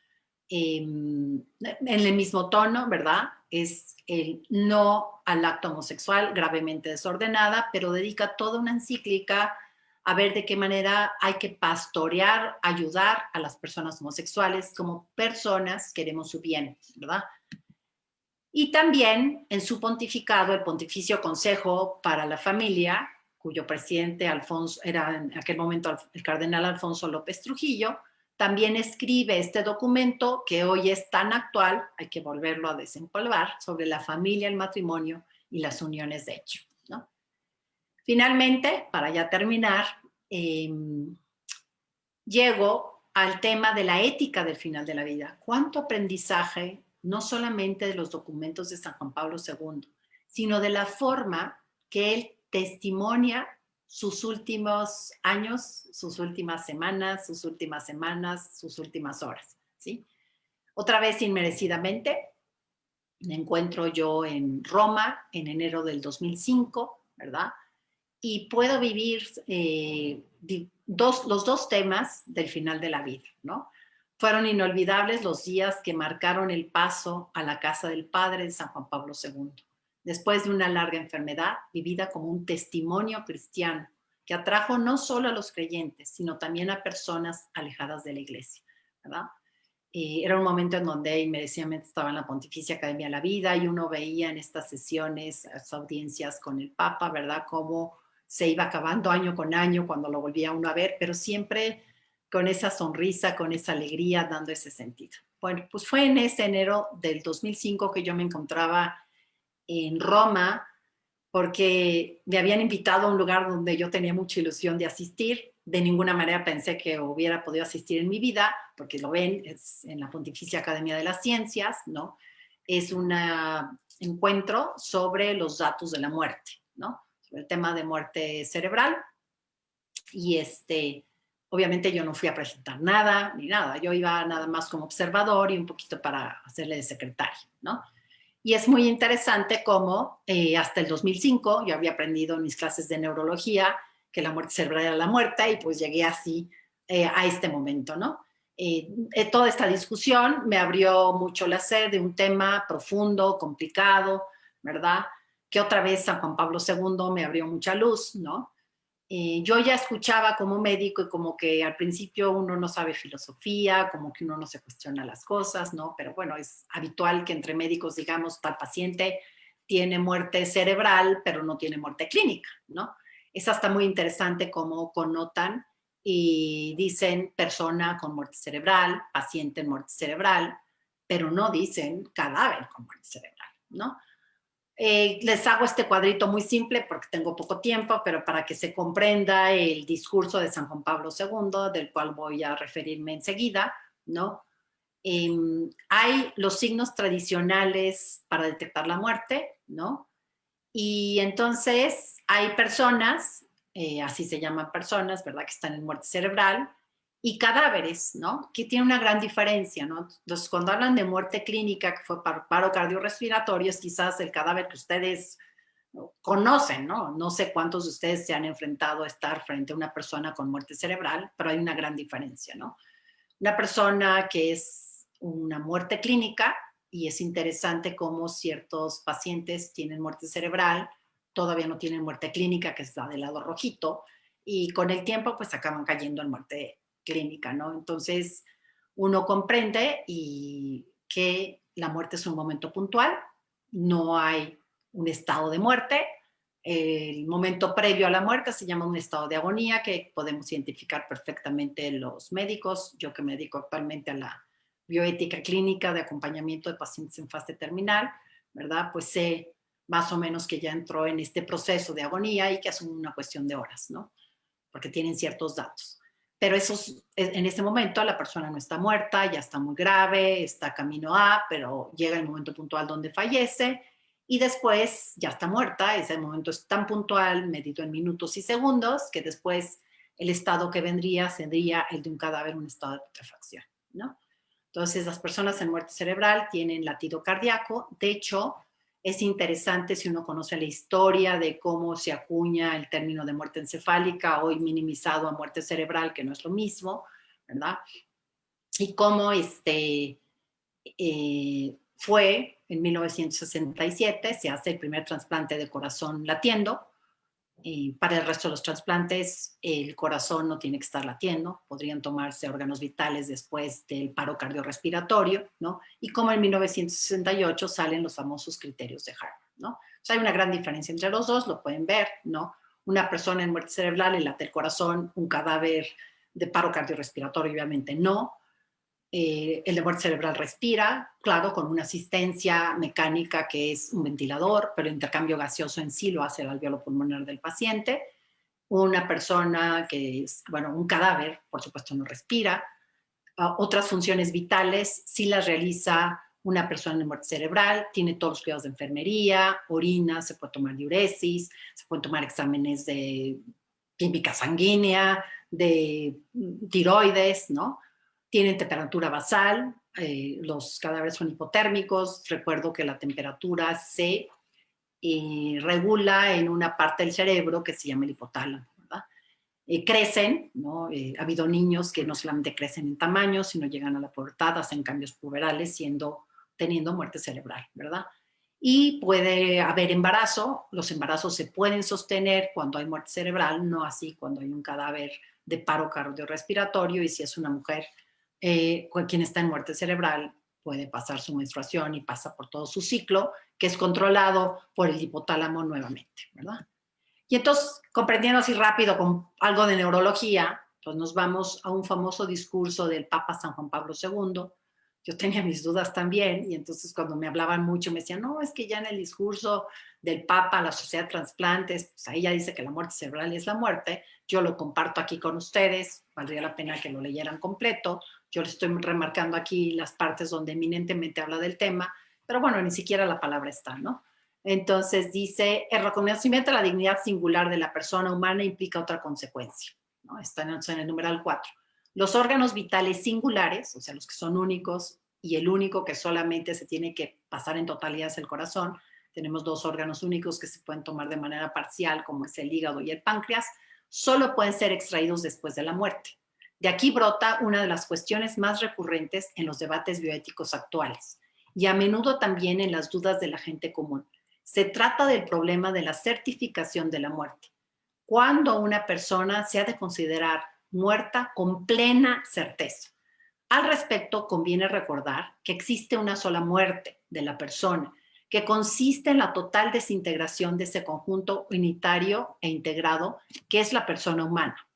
En el mismo tono, ¿verdad? Es el no al acto homosexual gravemente desordenada, pero dedica toda una encíclica a ver de qué manera hay que pastorear, ayudar a las personas homosexuales como personas que queremos su bien, ¿verdad? Y también en su pontificado, el Pontificio Consejo para la Familia, cuyo presidente Alfonso, era en aquel momento el cardenal Alfonso López Trujillo, también escribe este documento que hoy es tan actual, hay que volverlo a desempolvar, sobre la familia, el matrimonio y las uniones de hecho, ¿no? Finalmente, para ya terminar, llego al tema de la ética del final de la vida. ¿Cuánto aprendizaje, no solamente de los documentos de San Juan Pablo II, sino de la forma que él testimonia sus últimos años, sus últimas semanas, sus últimas horas, ¿sí? Otra vez inmerecidamente, me encuentro yo en Roma en enero del 2005, ¿verdad? Y puedo vivir los dos temas del final de la vida, ¿no? Fueron inolvidables los días que marcaron el paso a la casa del Padre de San Juan Pablo II, después de una larga enfermedad vivida como un testimonio cristiano que atrajo no solo a los creyentes, sino también a personas alejadas de la iglesia, ¿verdad? Era un momento en donde inmediatamente estaba en la Pontificia Academia de la Vida y uno veía en estas sesiones, las audiencias con el Papa, ¿verdad? Cómo se iba acabando año con año cuando lo volvía uno a ver, pero siempre con esa sonrisa, con esa alegría, dando ese sentido. Bueno, pues fue en ese enero del 2005 que yo me encontraba en Roma, porque me habían invitado a un lugar donde yo tenía mucha ilusión de asistir. De ninguna manera pensé que hubiera podido asistir en mi vida, porque lo ven, es en la Pontificia Academia de las Ciencias, ¿no? Es un encuentro sobre los datos de la muerte, ¿no? Sobre el tema de muerte cerebral. Y obviamente yo no fui a presentar nada, ni nada. Yo iba nada más como observador y un poquito para hacerle de secretaria, ¿no? Y es muy interesante cómo hasta el 2005 yo había aprendido en mis clases de neurología que la muerte cerebral era la muerte y pues llegué así a este momento, ¿no? Toda esta discusión me abrió mucho la sed de un tema profundo, complicado, ¿verdad? Que otra vez San Juan Pablo II me abrió mucha luz, ¿no? Yo ya escuchaba como médico y como que al principio uno no sabe filosofía, como que uno no se cuestiona las cosas, ¿no? Pero bueno, es habitual que entre médicos digamos tal paciente tiene muerte cerebral, pero no tiene muerte clínica, ¿no? Es hasta muy interesante cómo connotan y dicen persona con muerte cerebral, paciente en muerte cerebral, pero no dicen cadáver con muerte cerebral, ¿no? Les hago este cuadrito muy simple porque tengo poco tiempo, pero para que se comprenda el discurso de San Juan Pablo II, del cual voy a referirme enseguida, ¿no? Hay los signos tradicionales para detectar la muerte, ¿no? Y entonces hay personas, así se llaman personas, ¿verdad? Que están en muerte cerebral, y cadáveres, ¿no? Que tiene una gran diferencia, ¿no? Entonces, cuando hablan de muerte clínica, que fue paro cardiorrespiratorio, es quizás el cadáver que ustedes conocen, ¿no? No sé cuántos de ustedes se han enfrentado a estar frente a una persona con muerte cerebral, pero hay una gran diferencia, ¿no? Una persona que es una muerte clínica, y es interesante cómo ciertos pacientes tienen muerte cerebral, todavía no tienen muerte clínica, que está del lado rojito, y con el tiempo pues acaban cayendo en muerte clínica, ¿no? Entonces uno comprende y que la muerte es un momento puntual, no hay un estado de muerte. El momento previo a la muerte se llama un estado de agonía que podemos identificar perfectamente los médicos. Yo que me dedico actualmente a la bioética clínica de acompañamiento de pacientes en fase terminal, ¿verdad? Pues sé más o menos que ya entró en este proceso de agonía y que es una cuestión de horas, ¿no? Porque tienen ciertos datos. Pero en ese momento la persona no está muerta, ya está muy grave, está camino a, pero llega el momento puntual donde fallece y después ya está muerta. Ese momento es tan puntual, medido en minutos y segundos, que después el estado que vendría sería el de un cadáver, un estado de putrefacción, ¿no? Entonces, las personas en muerte cerebral tienen latido cardíaco. De hecho, es interesante si uno conoce la historia de cómo se acuña el término de muerte encefálica, hoy minimizado a muerte cerebral, que no es lo mismo, ¿verdad? Y cómo fue en 1967, se hace el primer trasplante de corazón latiendo. Para el resto de los trasplantes, el corazón no tiene que estar latiendo, podrían tomarse órganos vitales después del paro cardiorrespiratorio, ¿no? Y como en 1968 salen los famosos criterios de Harvard, ¿no? O sea, hay una gran diferencia entre los dos, lo pueden ver, ¿no? Una persona en muerte cerebral le late el corazón, un cadáver de paro cardiorrespiratorio obviamente no. El de muerte cerebral respira, claro, con una asistencia mecánica que es un ventilador, pero el intercambio gaseoso en sí lo hace el alveolo pulmonar del paciente. Una persona que es, bueno, un cadáver, por supuesto, no respira. Otras funciones vitales sí las realiza una persona en muerte cerebral, tiene todos los cuidados de enfermería, orina, se puede tomar diuresis, se pueden tomar exámenes de química sanguínea, de tiroides, ¿no? Tienen temperatura basal, los cadáveres son hipotérmicos. Recuerdo que la temperatura se regula en una parte del cerebro que se llama el hipotálamo, ¿verdad? Crecen, ¿no? Ha habido niños que no solamente crecen en tamaño, sino llegan a la pubertad, hacen cambios puberales, teniendo muerte cerebral, ¿verdad? Y puede haber embarazo, los embarazos se pueden sostener cuando hay muerte cerebral, no así cuando hay un cadáver de paro cardiorrespiratorio, y si es una mujer, quien está en muerte cerebral puede pasar su menstruación y pasa por todo su ciclo, que es controlado por el hipotálamo nuevamente, ¿verdad? Y entonces, comprendiendo así rápido con algo de neurología, pues nos vamos a un famoso discurso del Papa San Juan Pablo II. Yo tenía mis dudas también, y entonces cuando me hablaban mucho me decían, no, es que ya en el discurso del Papa, la Sociedad de Transplantes, pues ahí ya dice que la muerte cerebral es la muerte. Yo lo comparto aquí con ustedes, valdría la pena que lo leyeran completo. Yo les estoy remarcando aquí las partes donde eminentemente habla del tema, pero bueno, ni siquiera la palabra está, ¿no? Entonces dice, el reconocimiento de la dignidad singular de la persona humana implica otra consecuencia, ¿no? Está en el numeral 4. Los órganos vitales singulares, o sea, los que son únicos, y el único que solamente se tiene que pasar en totalidad es el corazón. Tenemos 2 órganos únicos que se pueden tomar de manera parcial, como es el hígado y el páncreas, solo pueden ser extraídos después de la muerte. De aquí brota una de las cuestiones más recurrentes en los debates bioéticos actuales, y a menudo también en las dudas de la gente común. Se trata del problema de la certificación de la muerte. Cuando una persona se ha de considerar muerta con plena certeza. Al respecto, conviene recordar que existe una sola muerte de la persona, que consiste en la total desintegración de ese conjunto unitario e integrado que es la persona humana.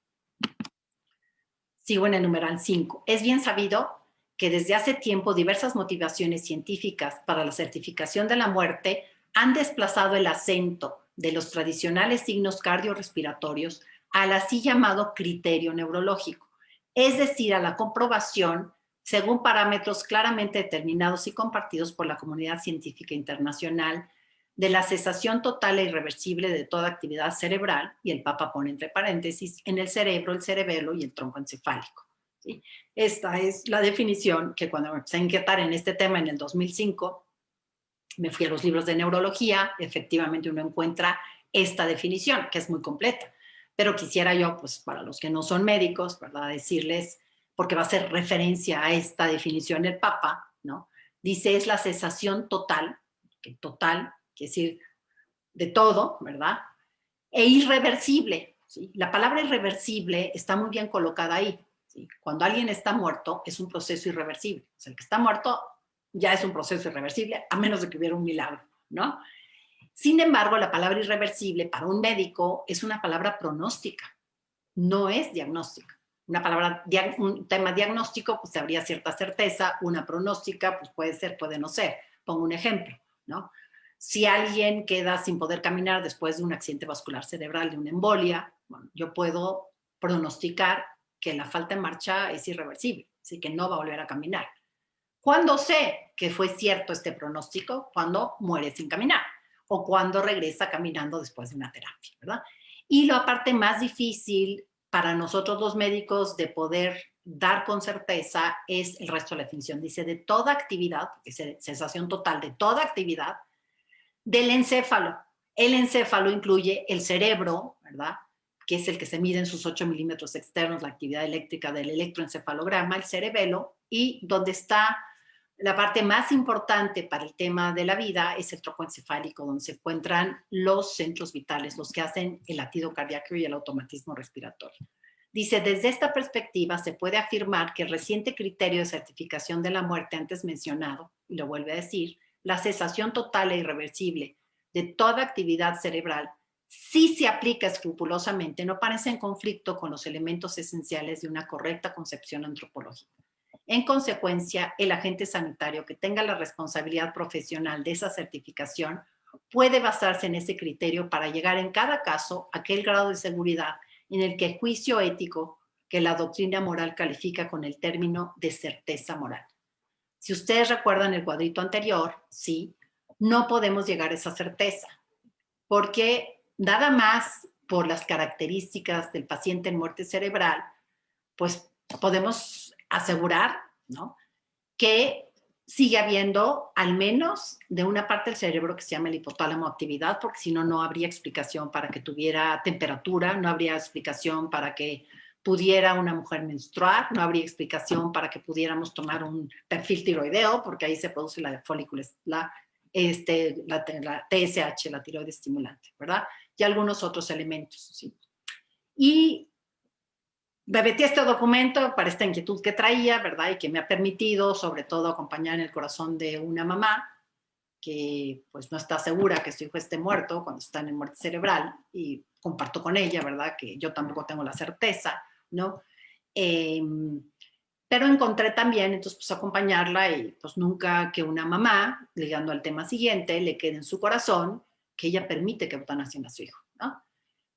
Sigo en el numeral 5. Es bien sabido que desde hace tiempo diversas motivaciones científicas para la certificación de la muerte han desplazado el acento de los tradicionales signos cardiorrespiratorios al así llamado criterio neurológico, es decir, a la comprobación según parámetros claramente determinados y compartidos por la comunidad científica internacional de la cesación total e irreversible de toda actividad cerebral, y el Papa pone entre paréntesis, en el cerebro, el cerebelo y el tronco encefálico. ¿Sí? Esta es la definición que cuando me empecé a inquietar en este tema en el 2005, me fui a los libros de neurología, efectivamente uno encuentra esta definición, que es muy completa. Pero quisiera yo, pues para los que no son médicos, ¿verdad?, decirles, porque va a hacer referencia a esta definición el Papa, ¿no? Dice, es la cesación total, que total, quiere decir de todo, ¿verdad? E irreversible, ¿sí? La palabra irreversible está muy bien colocada ahí, ¿sí? Cuando alguien está muerto, es un proceso irreversible. O sea, el que está muerto ya es un proceso irreversible, a menos de que hubiera un milagro, ¿no? Sin embargo, la palabra irreversible para un médico es una palabra pronóstica, no es diagnóstica. Una palabra, un tema diagnóstico, pues habría cierta certeza, una pronóstica, pues puede ser, puede no ser. Pongo un ejemplo, ¿no? Si alguien queda sin poder caminar después de un accidente vascular cerebral, de una embolia, bueno, yo puedo pronosticar que la falta de marcha es irreversible, así que no va a volver a caminar. ¿Cuándo sé que fue cierto este pronóstico? Cuando muere sin caminar o cuando regresa caminando después de una terapia, ¿verdad? Y la parte más difícil para nosotros los médicos de poder dar con certeza es el resto de la definición. Dice, de toda actividad, porque es cesación total de toda actividad, del encéfalo. El encéfalo incluye el cerebro, ¿verdad?, que es el que se mide en sus 8 milímetros externos, la actividad eléctrica del electroencefalograma, el cerebelo, y donde está la parte más importante para el tema de la vida es el tronco encefálico, donde se encuentran los centros vitales, los que hacen el latido cardíaco y el automatismo respiratorio. Dice, desde esta perspectiva se puede afirmar que el reciente criterio de certificación de la muerte antes mencionado, y lo vuelve a decir, la cesación total e irreversible de toda actividad cerebral, si se aplica escrupulosamente, no parece en conflicto con los elementos esenciales de una correcta concepción antropológica. En consecuencia, el agente sanitario que tenga la responsabilidad profesional de esa certificación puede basarse en ese criterio para llegar en cada caso a aquel grado de seguridad en el que el juicio ético que la doctrina moral califica con el término de certeza moral. Si ustedes recuerdan el cuadrito anterior, sí, no podemos llegar a esa certeza, porque nada más por las características del paciente en muerte cerebral, pues podemos asegurar, ¿no?, que sigue habiendo al menos de una parte del cerebro que se llama el hipotálamo actividad, porque si no, no habría explicación para que tuviera temperatura, no habría explicación para que pudiera una mujer menstruar, no habría explicación para que pudiéramos tomar un perfil tiroideo, porque ahí se produce la folícula, la TSH, la tiroides estimulante, ¿verdad? Y algunos otros elementos, ¿sí? Y me metí este documento para esta inquietud que traía, ¿verdad? Y que me ha permitido, sobre todo, acompañar en el corazón de una mamá que pues no está segura que su hijo esté muerto cuando está en muerte cerebral, y comparto con ella, ¿verdad? Que yo tampoco tengo la certeza, ¿no? Eh, pero encontré también, entonces, pues acompañarla y pues nunca que una mamá, ligando al tema siguiente, le quede en su corazón que ella permite que eutanasien a su hijo, ¿no?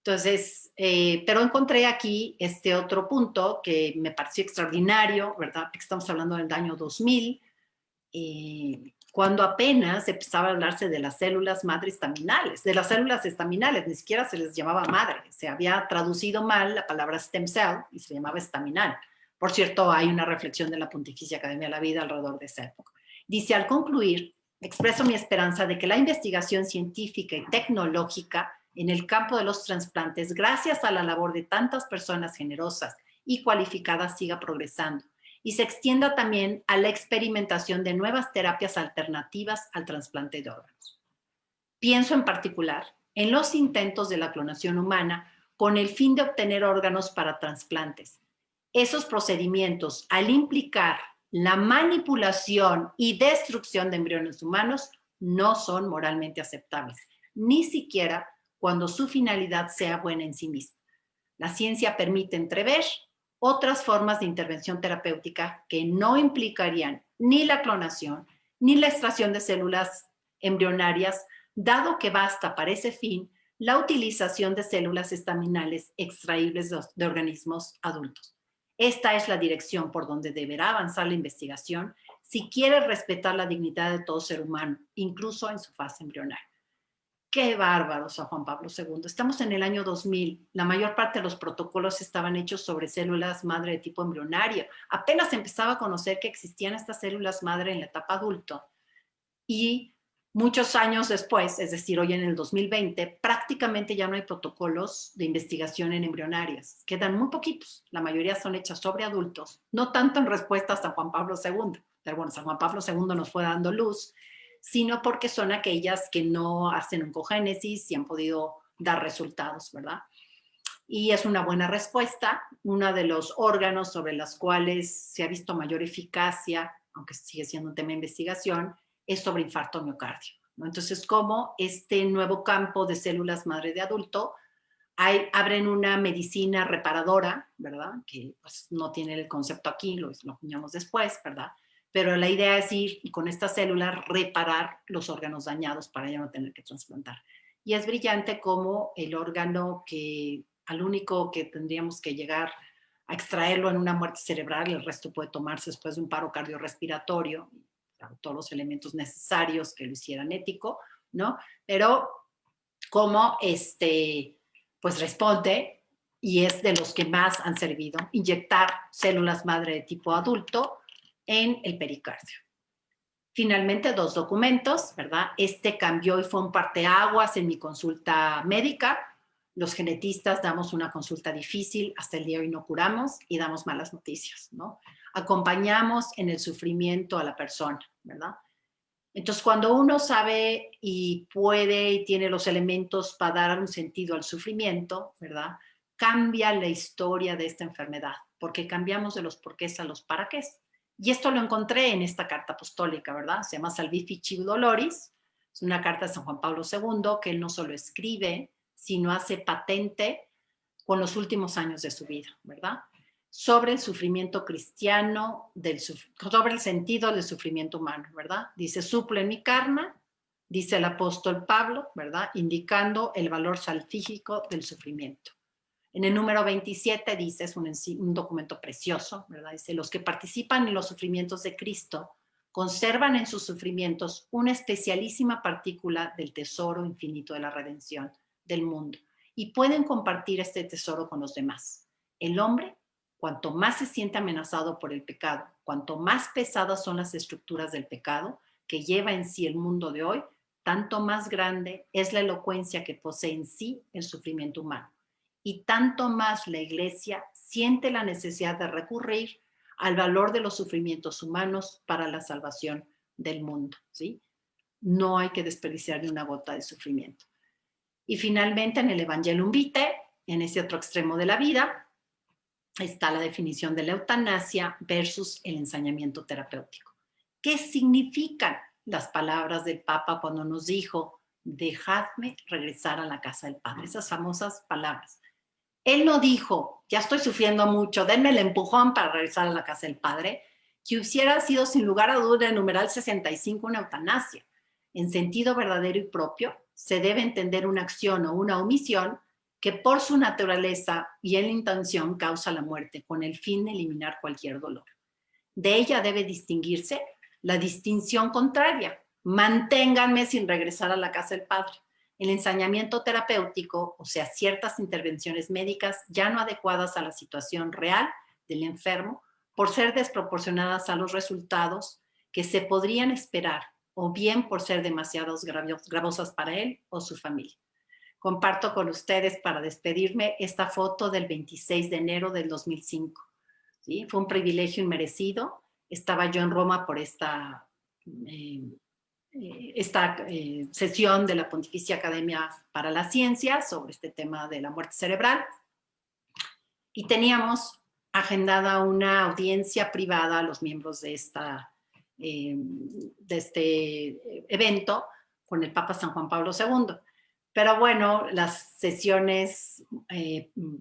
Entonces, pero encontré aquí este otro punto que me pareció extraordinario, ¿verdad? Porque estamos hablando del año 2000, cuando apenas empezaba a hablarse de las células madre estaminales, de las células estaminales, ni siquiera se les llamaba madre, se había traducido mal la palabra stem cell y se llamaba estaminal. Por cierto, hay una reflexión de la Pontificia Academia de la Vida alrededor de esa época. Dice, al concluir, expreso mi esperanza de que la investigación científica y tecnológica en el campo de los trasplantes, gracias a la labor de tantas personas generosas y cualificadas, siga progresando y se extienda también a la experimentación de nuevas terapias alternativas al trasplante de órganos. Pienso en particular en los intentos de la clonación humana con el fin de obtener órganos para trasplantes. Esos procedimientos, al implicar la manipulación y destrucción de embriones humanos, no son moralmente aceptables, ni siquiera cuando su finalidad sea buena en sí misma. La ciencia permite entrever otras formas de intervención terapéutica que no implicarían ni la clonación ni la extracción de células embrionarias, dado que basta para ese fin la utilización de células estaminales extraíbles de organismos adultos. Esta es la dirección por donde deberá avanzar la investigación si quiere respetar la dignidad de todo ser humano, incluso en su fase embrionaria. Qué bárbaro, San Juan Pablo II. Estamos en el año 2000. La mayor parte de los protocolos estaban hechos sobre células madre de tipo embrionario. Apenas empezaba a conocer que existían estas células madre en la etapa adulto. Y muchos años después, es decir, hoy en el 2020, prácticamente ya no hay protocolos de investigación en embrionarias. Quedan muy poquitos. La mayoría son hechas sobre adultos. No tanto en respuesta a San Juan Pablo II. Pero bueno, San Juan Pablo II nos fue dando luz, sino porque son aquellas que no hacen oncogénesis y han podido dar resultados, ¿verdad? Y es una buena respuesta. Uno de los órganos sobre los cuales se ha visto mayor eficacia, aunque sigue siendo un tema de investigación, es sobre infarto miocardio, ¿no? Entonces, como este nuevo campo de células madre de adulto abren una medicina reparadora, ¿verdad? Que pues, no tiene el concepto aquí, lo acuñamos después, ¿verdad? Pero la idea es ir y con estas células reparar los órganos dañados para ya no tener que trasplantar. Y es brillante como el órgano que al único que tendríamos que llegar a extraerlo en una muerte cerebral, y el resto puede tomarse después de un paro cardiorrespiratorio, todos los elementos necesarios que lo hicieran ético, ¿no? Pero como pues responde y es de los que más han servido, inyectar células madre de tipo adulto en el pericardio. Finalmente, 2 documentos, ¿verdad? Este cambió y fue un parteaguas en mi consulta médica. Los genetistas damos una consulta difícil, hasta el día de hoy no curamos y damos malas noticias, ¿no? Acompañamos en el sufrimiento a la persona, ¿verdad? Entonces, cuando uno sabe y puede y tiene los elementos para dar un sentido al sufrimiento, ¿verdad? Cambia la historia de esta enfermedad, porque cambiamos de los porqués a los para qué. Y esto lo encontré en esta carta apostólica, ¿verdad? Se llama Salvifici Doloris, es una carta de San Juan Pablo II que él no solo escribe, sino hace patente con los últimos años de su vida, ¿verdad? Sobre el sufrimiento cristiano, sobre el sentido del sufrimiento humano, ¿verdad? Dice, suple en mi karma, dice el apóstol Pablo, ¿verdad? Indicando el valor salvífico del sufrimiento. En el número 27 dice, es un documento precioso, ¿verdad? Dice, los que participan en los sufrimientos de Cristo conservan en sus sufrimientos una especialísima partícula del tesoro infinito de la redención del mundo y pueden compartir este tesoro con los demás. El hombre, cuanto más se siente amenazado por el pecado, cuanto más pesadas son las estructuras del pecado que lleva en sí el mundo de hoy, tanto más grande es la elocuencia que posee en sí el sufrimiento humano. Y tanto más la Iglesia siente la necesidad de recurrir al valor de los sufrimientos humanos para la salvación del mundo, ¿sí? No hay que desperdiciar ni una gota de sufrimiento. Y finalmente en el Evangelium Vitae, en ese otro extremo de la vida, está la definición de la eutanasia versus el ensañamiento terapéutico. ¿Qué significan las palabras del Papa cuando nos dijo, dejadme regresar a la casa del Padre? Esas famosas palabras. Él no dijo, ya estoy sufriendo mucho, denme el empujón para regresar a la casa del Padre, que hubiera sido sin lugar a duda el numeral 65 una eutanasia. En sentido verdadero y propio, se debe entender una acción o una omisión que por su naturaleza y en la intención causa la muerte, con el fin de eliminar cualquier dolor. De ella debe distinguirse la distinción contraria. Manténganme sin regresar a la casa del Padre. El ensañamiento terapéutico, o sea, ciertas intervenciones médicas ya no adecuadas a la situación real del enfermo, por ser desproporcionadas a los resultados que se podrían esperar, o bien por ser demasiado gravosas para él o su familia. Comparto con ustedes para despedirme esta foto del 26 de enero del 2005. ¿Sí? Fue un privilegio inmerecido. Estaba yo en Roma por esta sesión de la Pontificia Academia para la Ciencia sobre este tema de la muerte cerebral y teníamos agendada una audiencia privada a los miembros de este evento con el Papa San Juan Pablo II. Pero bueno, las sesiones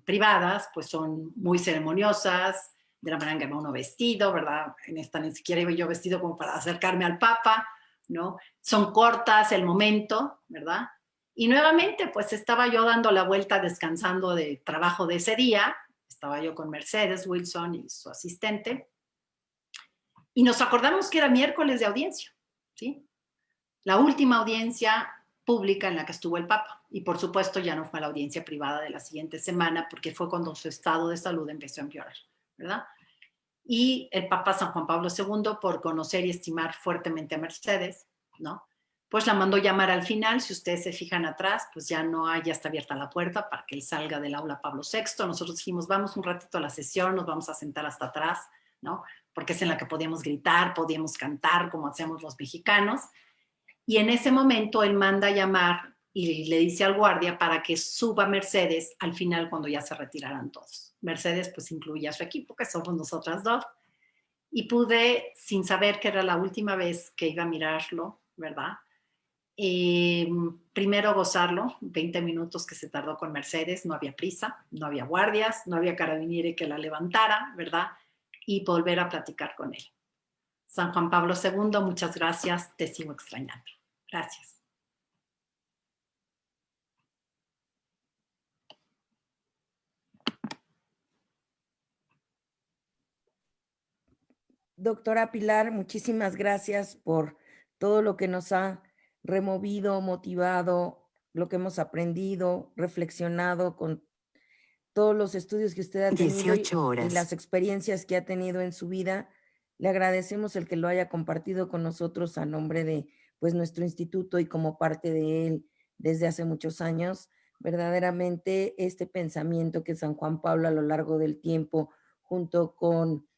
privadas pues son muy ceremoniosas, de la manera en que va uno vestido, ¿verdad? En esta ni siquiera iba yo vestido como para acercarme al Papa, ¿no? Son cortas el momento, ¿verdad? Y nuevamente pues estaba yo dando la vuelta descansando de trabajo de ese día, estaba yo con Mercedes Wilson y su asistente, y nos acordamos que era miércoles de audiencia, ¿sí? La última audiencia pública en la que estuvo el Papa. Y por supuesto ya no fue la audiencia privada de la siguiente semana porque fue cuando su estado de salud empezó a empeorar, ¿verdad? Y el Papa San Juan Pablo II, por conocer y estimar fuertemente a Mercedes, ¿no? Pues la mandó llamar al final. Si ustedes se fijan atrás, pues ya está abierta la puerta para que él salga del aula Pablo VI. Nosotros dijimos, vamos un ratito a la sesión, nos vamos a sentar hasta atrás, ¿no? Porque es en la que podíamos gritar, podíamos cantar, como hacemos los mexicanos. Y en ese momento él manda a llamar y le dice al guardia para que suba Mercedes al final cuando ya se retiraran todos. Mercedes pues incluye a su equipo, que somos nosotras dos. Y pude, sin saber que era la última vez que iba a mirarlo, ¿verdad? Primero gozarlo, 20 minutos que se tardó con Mercedes, no había prisa, no había guardias, no había carabinieri que la levantara, ¿verdad? Y volver a platicar con él. San Juan Pablo II, muchas gracias, te sigo extrañando. Gracias. Doctora Pilar, muchísimas gracias por todo lo que nos ha removido, motivado, lo que hemos aprendido, reflexionado con todos los estudios que usted ha tenido y las experiencias que ha tenido en su vida. Le agradecemos el que lo haya compartido con nosotros a nombre de pues nuestro instituto y como parte de él desde hace muchos años. Verdaderamente este pensamiento que San Juan Pablo a lo largo del tiempo, junto con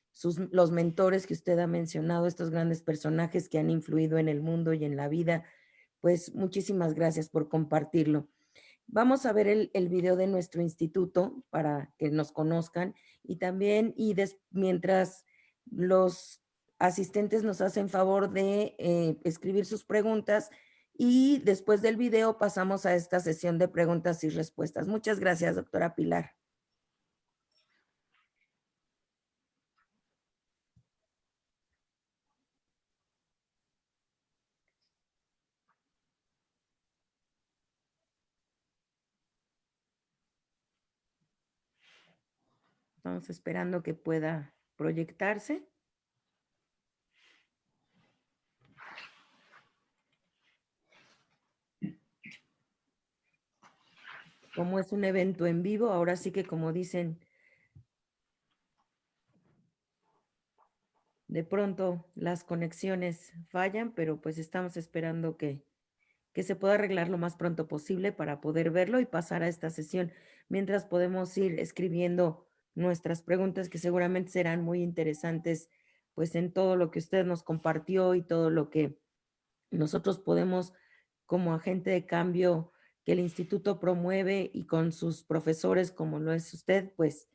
los mentores que usted ha mencionado, estos grandes personajes que han influido en el mundo y en la vida, pues muchísimas gracias por compartirlo. Vamos a ver el video de nuestro instituto para que nos conozcan y también, mientras los asistentes nos hacen favor de escribir sus preguntas y después del video pasamos a esta sesión de preguntas y respuestas. Muchas gracias, doctora Pilar. Estamos esperando que pueda proyectarse. Como es un evento en vivo, ahora sí que como dicen, de pronto las conexiones fallan, pero pues estamos esperando que se pueda arreglar lo más pronto posible para poder verlo y pasar a esta sesión. Mientras podemos ir escribiendo nuestras preguntas que seguramente serán muy interesantes, pues en todo lo que usted nos compartió y todo lo que nosotros podemos como agente de cambio que el instituto promueve y con sus profesores como lo es usted, pues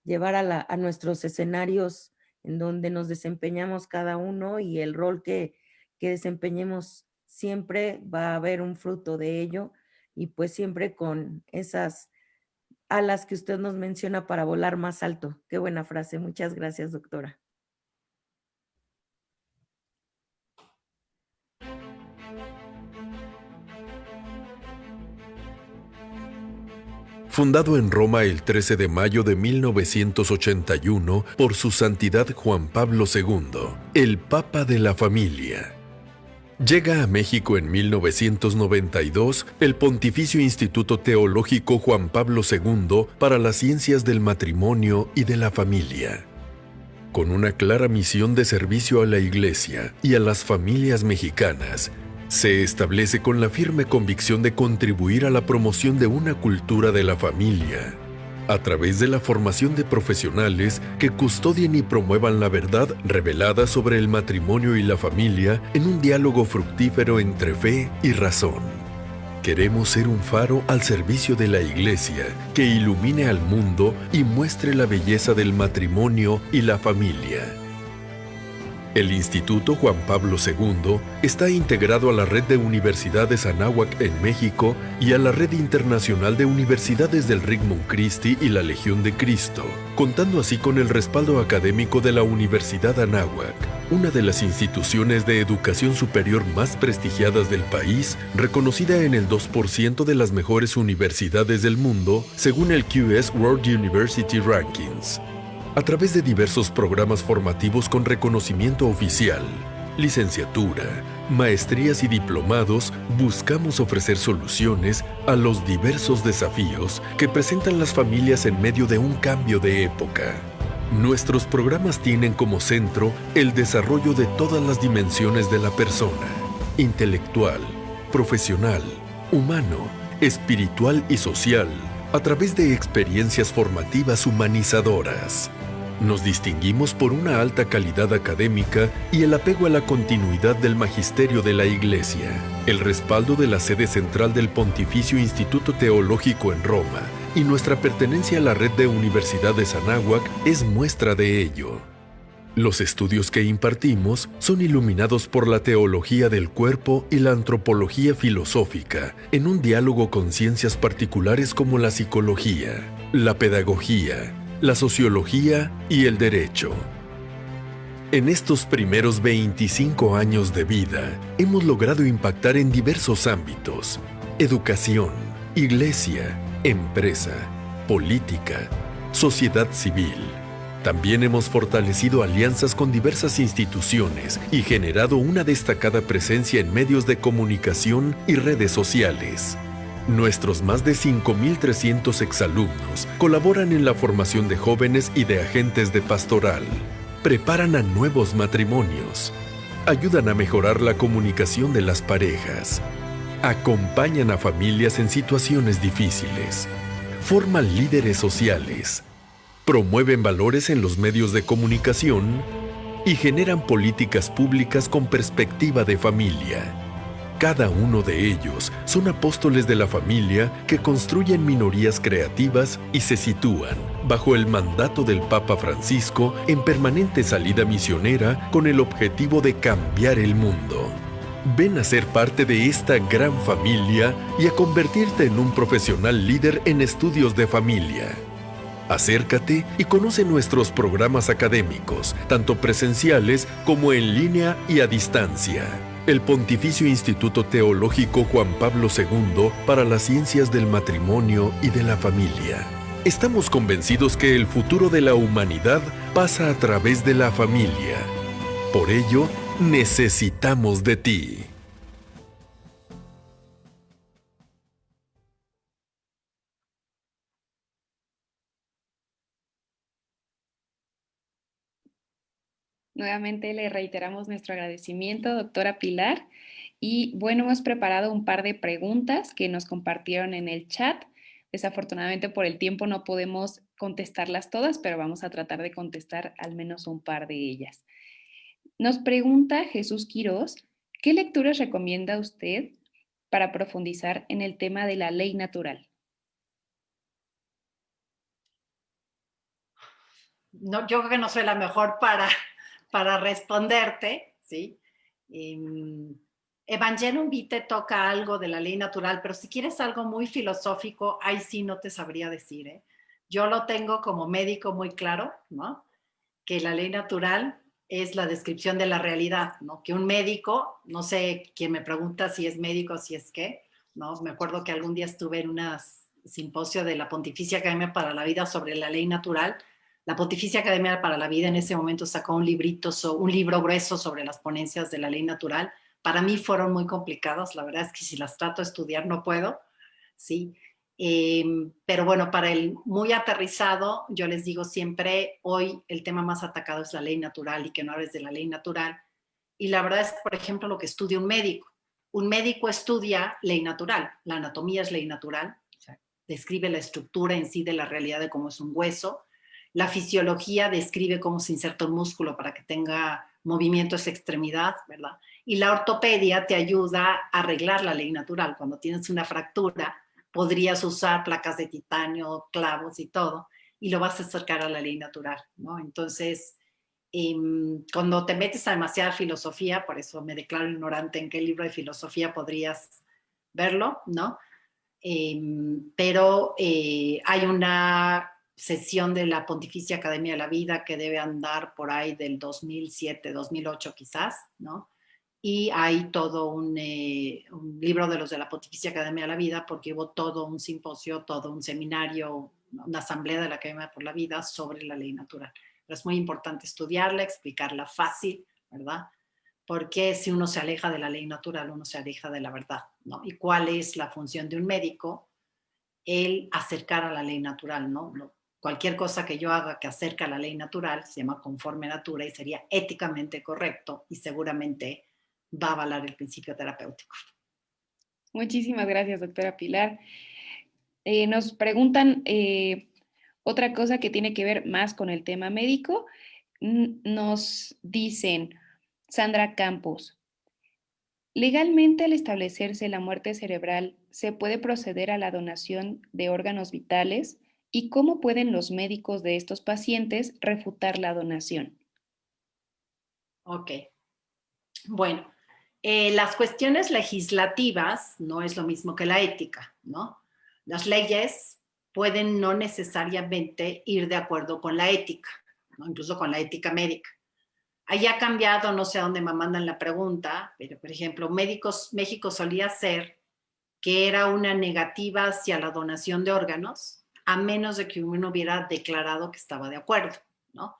llevar a nuestros escenarios en donde nos desempeñamos cada uno y el rol que desempeñemos siempre va a haber un fruto de ello y pues siempre con esas alas que usted nos menciona para volar más alto. Qué buena frase. Muchas gracias, doctora. Fundado en Roma el 13 de mayo de 1981 por su santidad Juan Pablo II, el Papa de la Familia. Llega a México en 1992 el Pontificio Instituto Teológico Juan Pablo II para las Ciencias del Matrimonio y de la Familia. Con una clara misión de servicio a la Iglesia y a las familias mexicanas, se establece con la firme convicción de contribuir a la promoción de una cultura de la familia, a través de la formación de profesionales que custodien y promuevan la verdad revelada sobre el matrimonio y la familia en un diálogo fructífero entre fe y razón. Queremos ser un faro al servicio de la Iglesia que ilumine al mundo y muestre la belleza del matrimonio y la familia. El Instituto Juan Pablo II está integrado a la Red de Universidades Anáhuac en México y a la Red Internacional de Universidades del Regnum Christi y la Legión de Cristo, contando así con el respaldo académico de la Universidad Anáhuac, una de las instituciones de educación superior más prestigiadas del país, reconocida en el 2% de las mejores universidades del mundo, según el QS World University Rankings. A través de diversos programas formativos con reconocimiento oficial, licenciatura, maestrías y diplomados, buscamos ofrecer soluciones a los diversos desafíos que presentan las familias en medio de un cambio de época. Nuestros programas tienen como centro el desarrollo de todas las dimensiones de la persona: intelectual, profesional, humano, espiritual y social, a través de experiencias formativas humanizadoras. Nos distinguimos por una alta calidad académica y el apego a la continuidad del magisterio de la Iglesia. El respaldo de la sede central del Pontificio Instituto Teológico en Roma y nuestra pertenencia a la red de universidades Anáhuac es muestra de ello. Los estudios que impartimos son iluminados por la teología del cuerpo y la antropología filosófica, en un diálogo con ciencias particulares como la psicología, la pedagogía, la sociología y el derecho. En estos primeros 25 años de vida, hemos logrado impactar en diversos ámbitos: educación, iglesia, empresa, política, sociedad civil. También hemos fortalecido alianzas con diversas instituciones y generado una destacada presencia en medios de comunicación y redes sociales. Nuestros más de 5.300 exalumnos colaboran en la formación de jóvenes y de agentes de pastoral. Preparan a nuevos matrimonios. Ayudan a mejorar la comunicación de las parejas. Acompañan a familias en situaciones difíciles. Forman líderes sociales. Promueven valores en los medios de comunicación y generan políticas públicas con perspectiva de familia. Cada uno de ellos son apóstoles de la familia que construyen minorías creativas y se sitúan, bajo el mandato del Papa Francisco, en permanente salida misionera con el objetivo de cambiar el mundo. Ven a ser parte de esta gran familia y a convertirte en un profesional líder en estudios de familia. Acércate y conoce nuestros programas académicos, tanto presenciales como en línea y a distancia. El Pontificio Instituto Teológico Juan Pablo II para las Ciencias del Matrimonio y de la Familia. Estamos convencidos que el futuro de la humanidad pasa a través de la familia. Por ello, necesitamos de ti. Nuevamente le reiteramos nuestro agradecimiento, doctora Pilar. Y bueno, hemos preparado un par de preguntas que nos compartieron en el chat. Desafortunadamente por el tiempo no podemos contestarlas todas, pero vamos a tratar de contestar al menos un par de ellas. Nos pregunta Jesús Quirós, ¿qué lecturas recomienda usted para profundizar en el tema de la ley natural? no, yo creo que no soy la mejor para responderte, ¿sí? Evangelium Vitae toca algo de la ley natural, pero si quieres algo muy filosófico, ahí sí no te sabría decir, ¿eh? Yo lo tengo como médico muy claro, ¿no? Que la ley natural es la descripción de la realidad, ¿no? Que un médico, no sé quién me pregunta si es médico, si es qué, ¿no? Me acuerdo que algún día estuve en un simposio de la Pontificia Academia para la Vida sobre la ley natural. La Pontificia Academia para la Vida en ese momento sacó un libro grueso sobre las ponencias de la ley natural. Para mí fueron muy complicadas, la verdad es que si las trato de estudiar no puedo, ¿sí? Pero bueno, para el muy aterrizado, yo les digo siempre, hoy el tema más atacado es la ley natural y que no hables de la ley natural. Y la verdad es, por ejemplo, lo que estudia un médico. Un médico estudia ley natural, la anatomía es ley natural, o sea, describe la estructura en sí de la realidad de cómo es un hueso. La fisiología describe cómo se inserta un músculo para que tenga movimiento esa extremidad, ¿verdad? Y la ortopedia te ayuda a arreglar la ley natural. Cuando tienes una fractura, podrías usar placas de titanio, clavos y todo, y lo vas a acercar a la ley natural, ¿no? Entonces, cuando te metes a demasiada filosofía, por eso me declaro ignorante en qué libro de filosofía podrías verlo, ¿no? Pero hay una sesión de la Pontificia Academia de la Vida que debe andar por ahí del 2007, 2008 quizás, ¿no? Y hay todo un libro de los de la Pontificia Academia de la Vida, porque hubo todo un simposio, todo un seminario, una asamblea de la Academia por la Vida sobre la ley natural. Pero es muy importante estudiarla, explicarla fácil, ¿verdad? Porque si uno se aleja de la ley natural, uno se aleja de la verdad, ¿no? ¿Y cuál es la función de un médico? El acercar a la ley natural, ¿no? Cualquier cosa que yo haga que acerque a la ley natural se llama conforme natura y sería éticamente correcto y seguramente va a avalar el principio terapéutico. Muchísimas gracias, doctora Pilar. Nos preguntan otra cosa que tiene que ver más con el tema médico. Nos dicen, Sandra Campos, legalmente al establecerse la muerte cerebral, ¿se puede proceder a la donación de órganos vitales? ¿Y cómo pueden los médicos de estos pacientes refutar la donación? Ok, bueno, las cuestiones legislativas no es lo mismo que la ética, ¿no? Las leyes pueden no necesariamente ir de acuerdo con la ética, ¿no? Incluso con la ética médica. Ahí ha cambiado, no sé a dónde me mandan la pregunta, pero por ejemplo, México solía ser que era una negativa hacia la donación de órganos, a menos de que uno hubiera declarado que estaba de acuerdo, ¿no?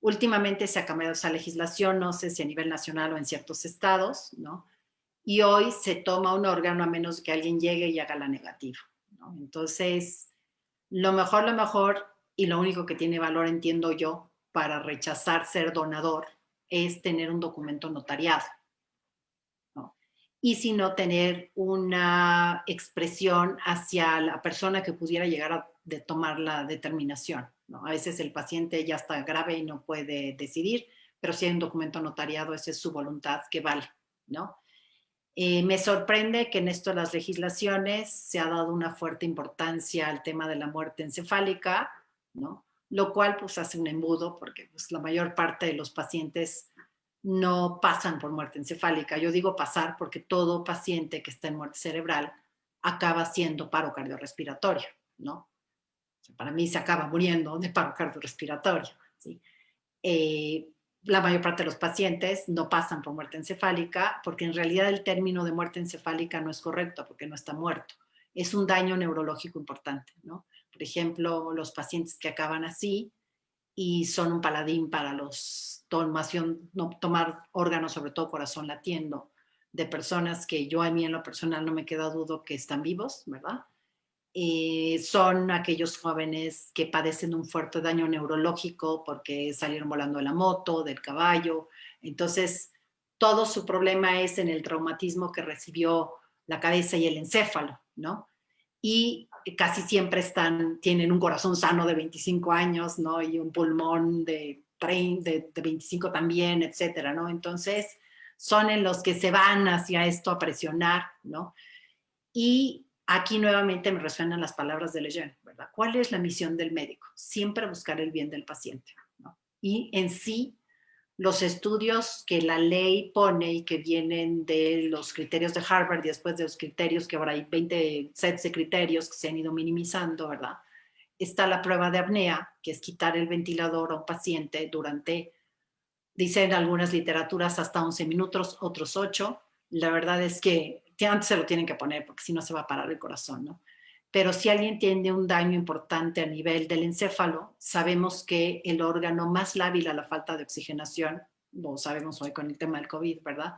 Últimamente se ha cambiado esa legislación, no sé si a nivel nacional o en ciertos estados, ¿no? Y hoy se toma un órgano a menos que alguien llegue y haga la negativa, ¿no? Entonces, lo mejor y lo único que tiene valor, entiendo yo, para rechazar ser donador es tener un documento notariado, ¿no? Y si no, tener una expresión hacia la persona que pudiera llegar a tomar la determinación, ¿no? A veces el paciente ya está grave y no puede decidir, pero si hay un documento notariado, esa es su voluntad que vale, ¿no? Me sorprende que en esto de las legislaciones se ha dado una fuerte importancia al tema de la muerte encefálica, ¿no? Lo cual pues hace un embudo porque pues, la mayor parte de los pacientes no pasan por muerte encefálica. Yo digo pasar porque todo paciente que está en muerte cerebral acaba siendo paro cardiorrespiratorio, ¿no? O sea, para mí se acaba muriendo de paro cardiorrespiratorio, ¿sí? La mayor parte de los pacientes no pasan por muerte encefálica porque en realidad el término de muerte encefálica no es correcto porque no está muerto. Es un daño neurológico importante, ¿no? Por ejemplo, los pacientes que acaban así y son un paladín para tomar órganos, sobre todo corazón latiendo, de personas que yo a mí en lo personal no me queda dudo que están vivos, ¿verdad? Son aquellos jóvenes que padecen un fuerte daño neurológico porque salieron volando de la moto, del caballo. Entonces, todo su problema es en el traumatismo que recibió la cabeza y el encéfalo, ¿no? Y casi siempre tienen un corazón sano de 25 años, ¿no? Y un pulmón de 25 también, etcétera, ¿no? Entonces, son en los que se van hacia esto a presionar, ¿no? Y aquí nuevamente me resuenan las palabras de Lejeune, ¿verdad? ¿Cuál es la misión del médico? Siempre buscar el bien del paciente, ¿no? Y en sí, los estudios que la ley pone y que vienen de los criterios de Harvard y después de los criterios, que ahora hay 20 sets de criterios que se han ido minimizando, ¿verdad? Está la prueba de apnea, que es quitar el ventilador a un paciente durante, dicen algunas literaturas, hasta 11 minutos, otros 8. La verdad es que antes se lo tienen que poner porque si no se va a parar el corazón, ¿no? Pero si alguien tiene un daño importante a nivel del encéfalo, sabemos que el órgano más lábil a la falta de oxigenación, lo sabemos hoy con el tema del COVID, ¿verdad?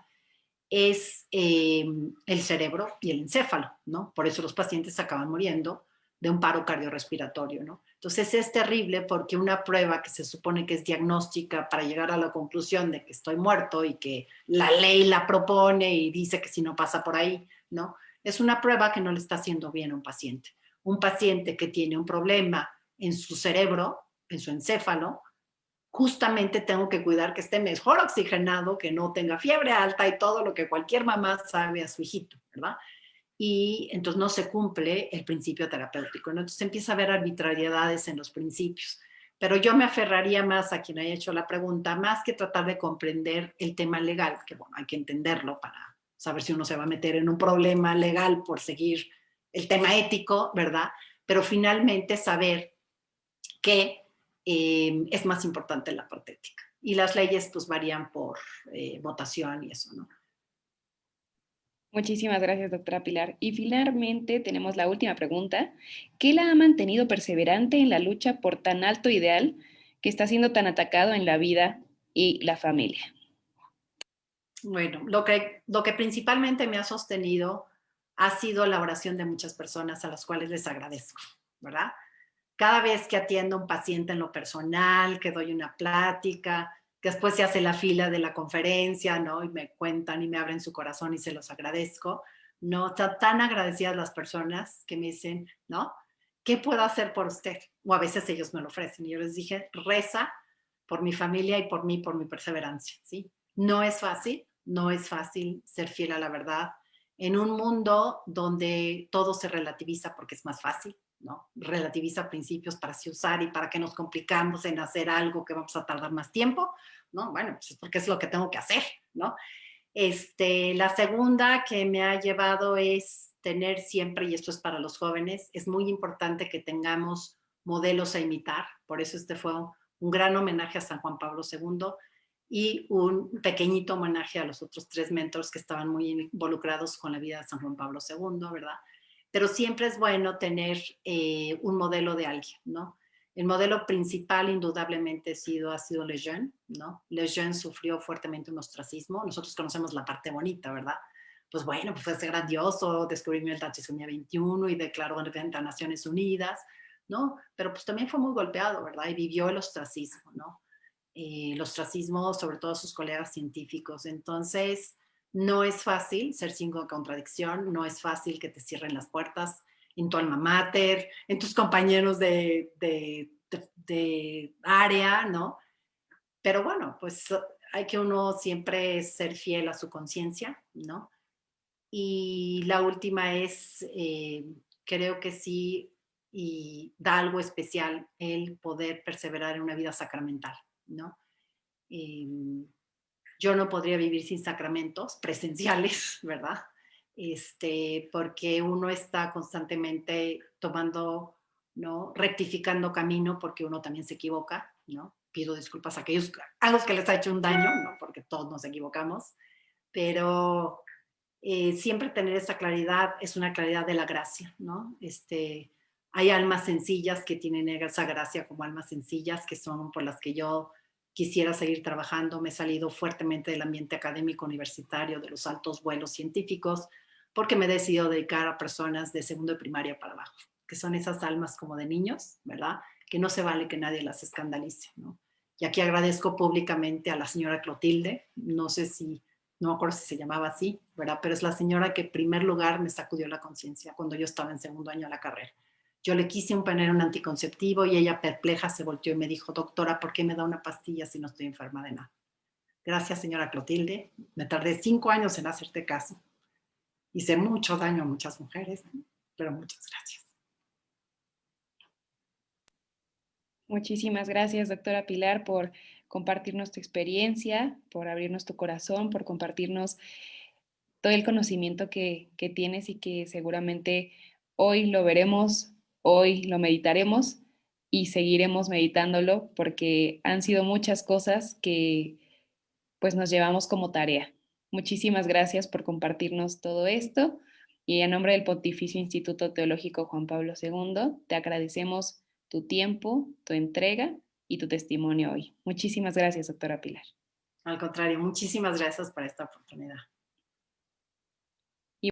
Es el cerebro y el encéfalo, ¿no? Por eso los pacientes acaban muriendo de un paro cardiorrespiratorio, ¿no? Entonces es terrible porque una prueba que se supone que es diagnóstica para llegar a la conclusión de que estoy muerto y que la ley la propone y dice que si no pasa por ahí, ¿no? Es una prueba que no le está haciendo bien a un paciente. Un paciente que tiene un problema en su cerebro, en su encéfalo, justamente tengo que cuidar que esté mejor oxigenado, que no tenga fiebre alta y todo lo que cualquier mamá sabe a su hijito, ¿verdad? Y entonces no se cumple el principio terapéutico, ¿no? Entonces empieza a haber arbitrariedades en los principios. Pero yo me aferraría más a quien haya hecho la pregunta, más que tratar de comprender el tema legal, que bueno, hay que entenderlo para saber si uno se va a meter en un problema legal por seguir el tema ético, ¿verdad? Pero finalmente saber que es más importante la parte ética. Y las leyes pues varían por votación y eso, ¿no? Muchísimas gracias, doctora Pilar. Y finalmente tenemos la última pregunta. ¿Qué la ha mantenido perseverante en la lucha por tan alto ideal que está siendo tan atacado en la vida y la familia? Bueno, lo que principalmente me ha sostenido ha sido la oración de muchas personas a las cuales les agradezco, ¿verdad? Cada vez que atiendo a un paciente en lo personal, que doy una plática, que después se hace la fila de la conferencia, ¿no? Y me cuentan y me abren su corazón y se los agradezco, ¿no? Están tan agradecidas las personas que me dicen, ¿no? ¿Qué puedo hacer por usted? O a veces ellos me lo ofrecen y yo les dije, reza por mi familia y por mí, por mi perseverancia, ¿sí? No es fácil, no es fácil ser fiel a la verdad en un mundo donde todo se relativiza porque es más fácil, ¿no? Relativiza principios para así usar y para que nos complicamos en hacer algo que vamos a tardar más tiempo, ¿no? Bueno, pues es porque es lo que tengo que hacer, ¿no? La segunda que me ha llevado es tener siempre, y esto es para los jóvenes, es muy importante que tengamos modelos a imitar, por eso este fue un gran homenaje a San Juan Pablo II y un pequeñito homenaje a los otros 3 mentors que estaban muy involucrados con la vida de San Juan Pablo II, ¿verdad? Pero siempre es bueno tener un modelo de alguien, ¿no? El modelo principal indudablemente ha sido Lejeune, ¿no? Lejeune sufrió fuertemente un ostracismo. Nosotros conocemos la parte bonita, ¿verdad? Pues bueno, pues fue grandioso, descubrió el trisomía 21 y declaró ante Naciones Unidas, ¿no? Pero pues también fue muy golpeado, ¿verdad? Y vivió el ostracismo, ¿no? El ostracismo sobre todo sus colegas científicos. Entonces, no es fácil ser signo de contradicción, no es fácil que te cierren las puertas en tu alma mater, en tus compañeros de área, ¿no? Pero bueno, pues hay que uno siempre ser fiel a su conciencia, ¿no? Y la última es, creo que sí, y da algo especial el poder perseverar en una vida sacramental, ¿no? Yo no podría vivir sin sacramentos presenciales, ¿verdad? Porque uno está constantemente tomando, ¿no? Rectificando camino porque uno también se equivoca, ¿no? Pido disculpas a los que les ha hecho un daño, ¿no? Porque todos nos equivocamos, pero siempre tener esa claridad es una claridad de la gracia, ¿no? Hay almas sencillas que tienen esa gracia como almas sencillas, que son por las que yo quisiera seguir trabajando. Me he salido fuertemente del ambiente académico universitario, de los altos vuelos científicos, porque me he decidido dedicar a personas de segundo de primaria para abajo, que son esas almas como de niños, ¿verdad? Que no se vale que nadie las escandalice, ¿no? Y aquí agradezco públicamente a la señora Clotilde, no me acuerdo si se llamaba así, ¿verdad? Pero es la señora que en primer lugar me sacudió la conciencia cuando yo estaba en segundo año de la carrera. Yo le quise poner un anticonceptivo y ella perpleja se volteó y me dijo, doctora, ¿por qué me da una pastilla si no estoy enferma de nada? Gracias, señora Clotilde. Me tardé 5 años en hacerte caso. Hice mucho daño a muchas mujeres, pero muchas gracias. Muchísimas gracias, doctora Pilar, por compartirnos tu experiencia, por abrirnos tu corazón, por compartirnos todo el conocimiento que tienes y que seguramente hoy lo veremos, hoy lo meditaremos y seguiremos meditándolo porque han sido muchas cosas que pues nos llevamos como tarea. Muchísimas gracias por compartirnos todo esto y en nombre del Pontificio Instituto Teológico Juan Pablo II te agradecemos tu tiempo, tu entrega y tu testimonio hoy. Muchísimas gracias, doctora Pilar. Al contrario, muchísimas gracias por esta oportunidad.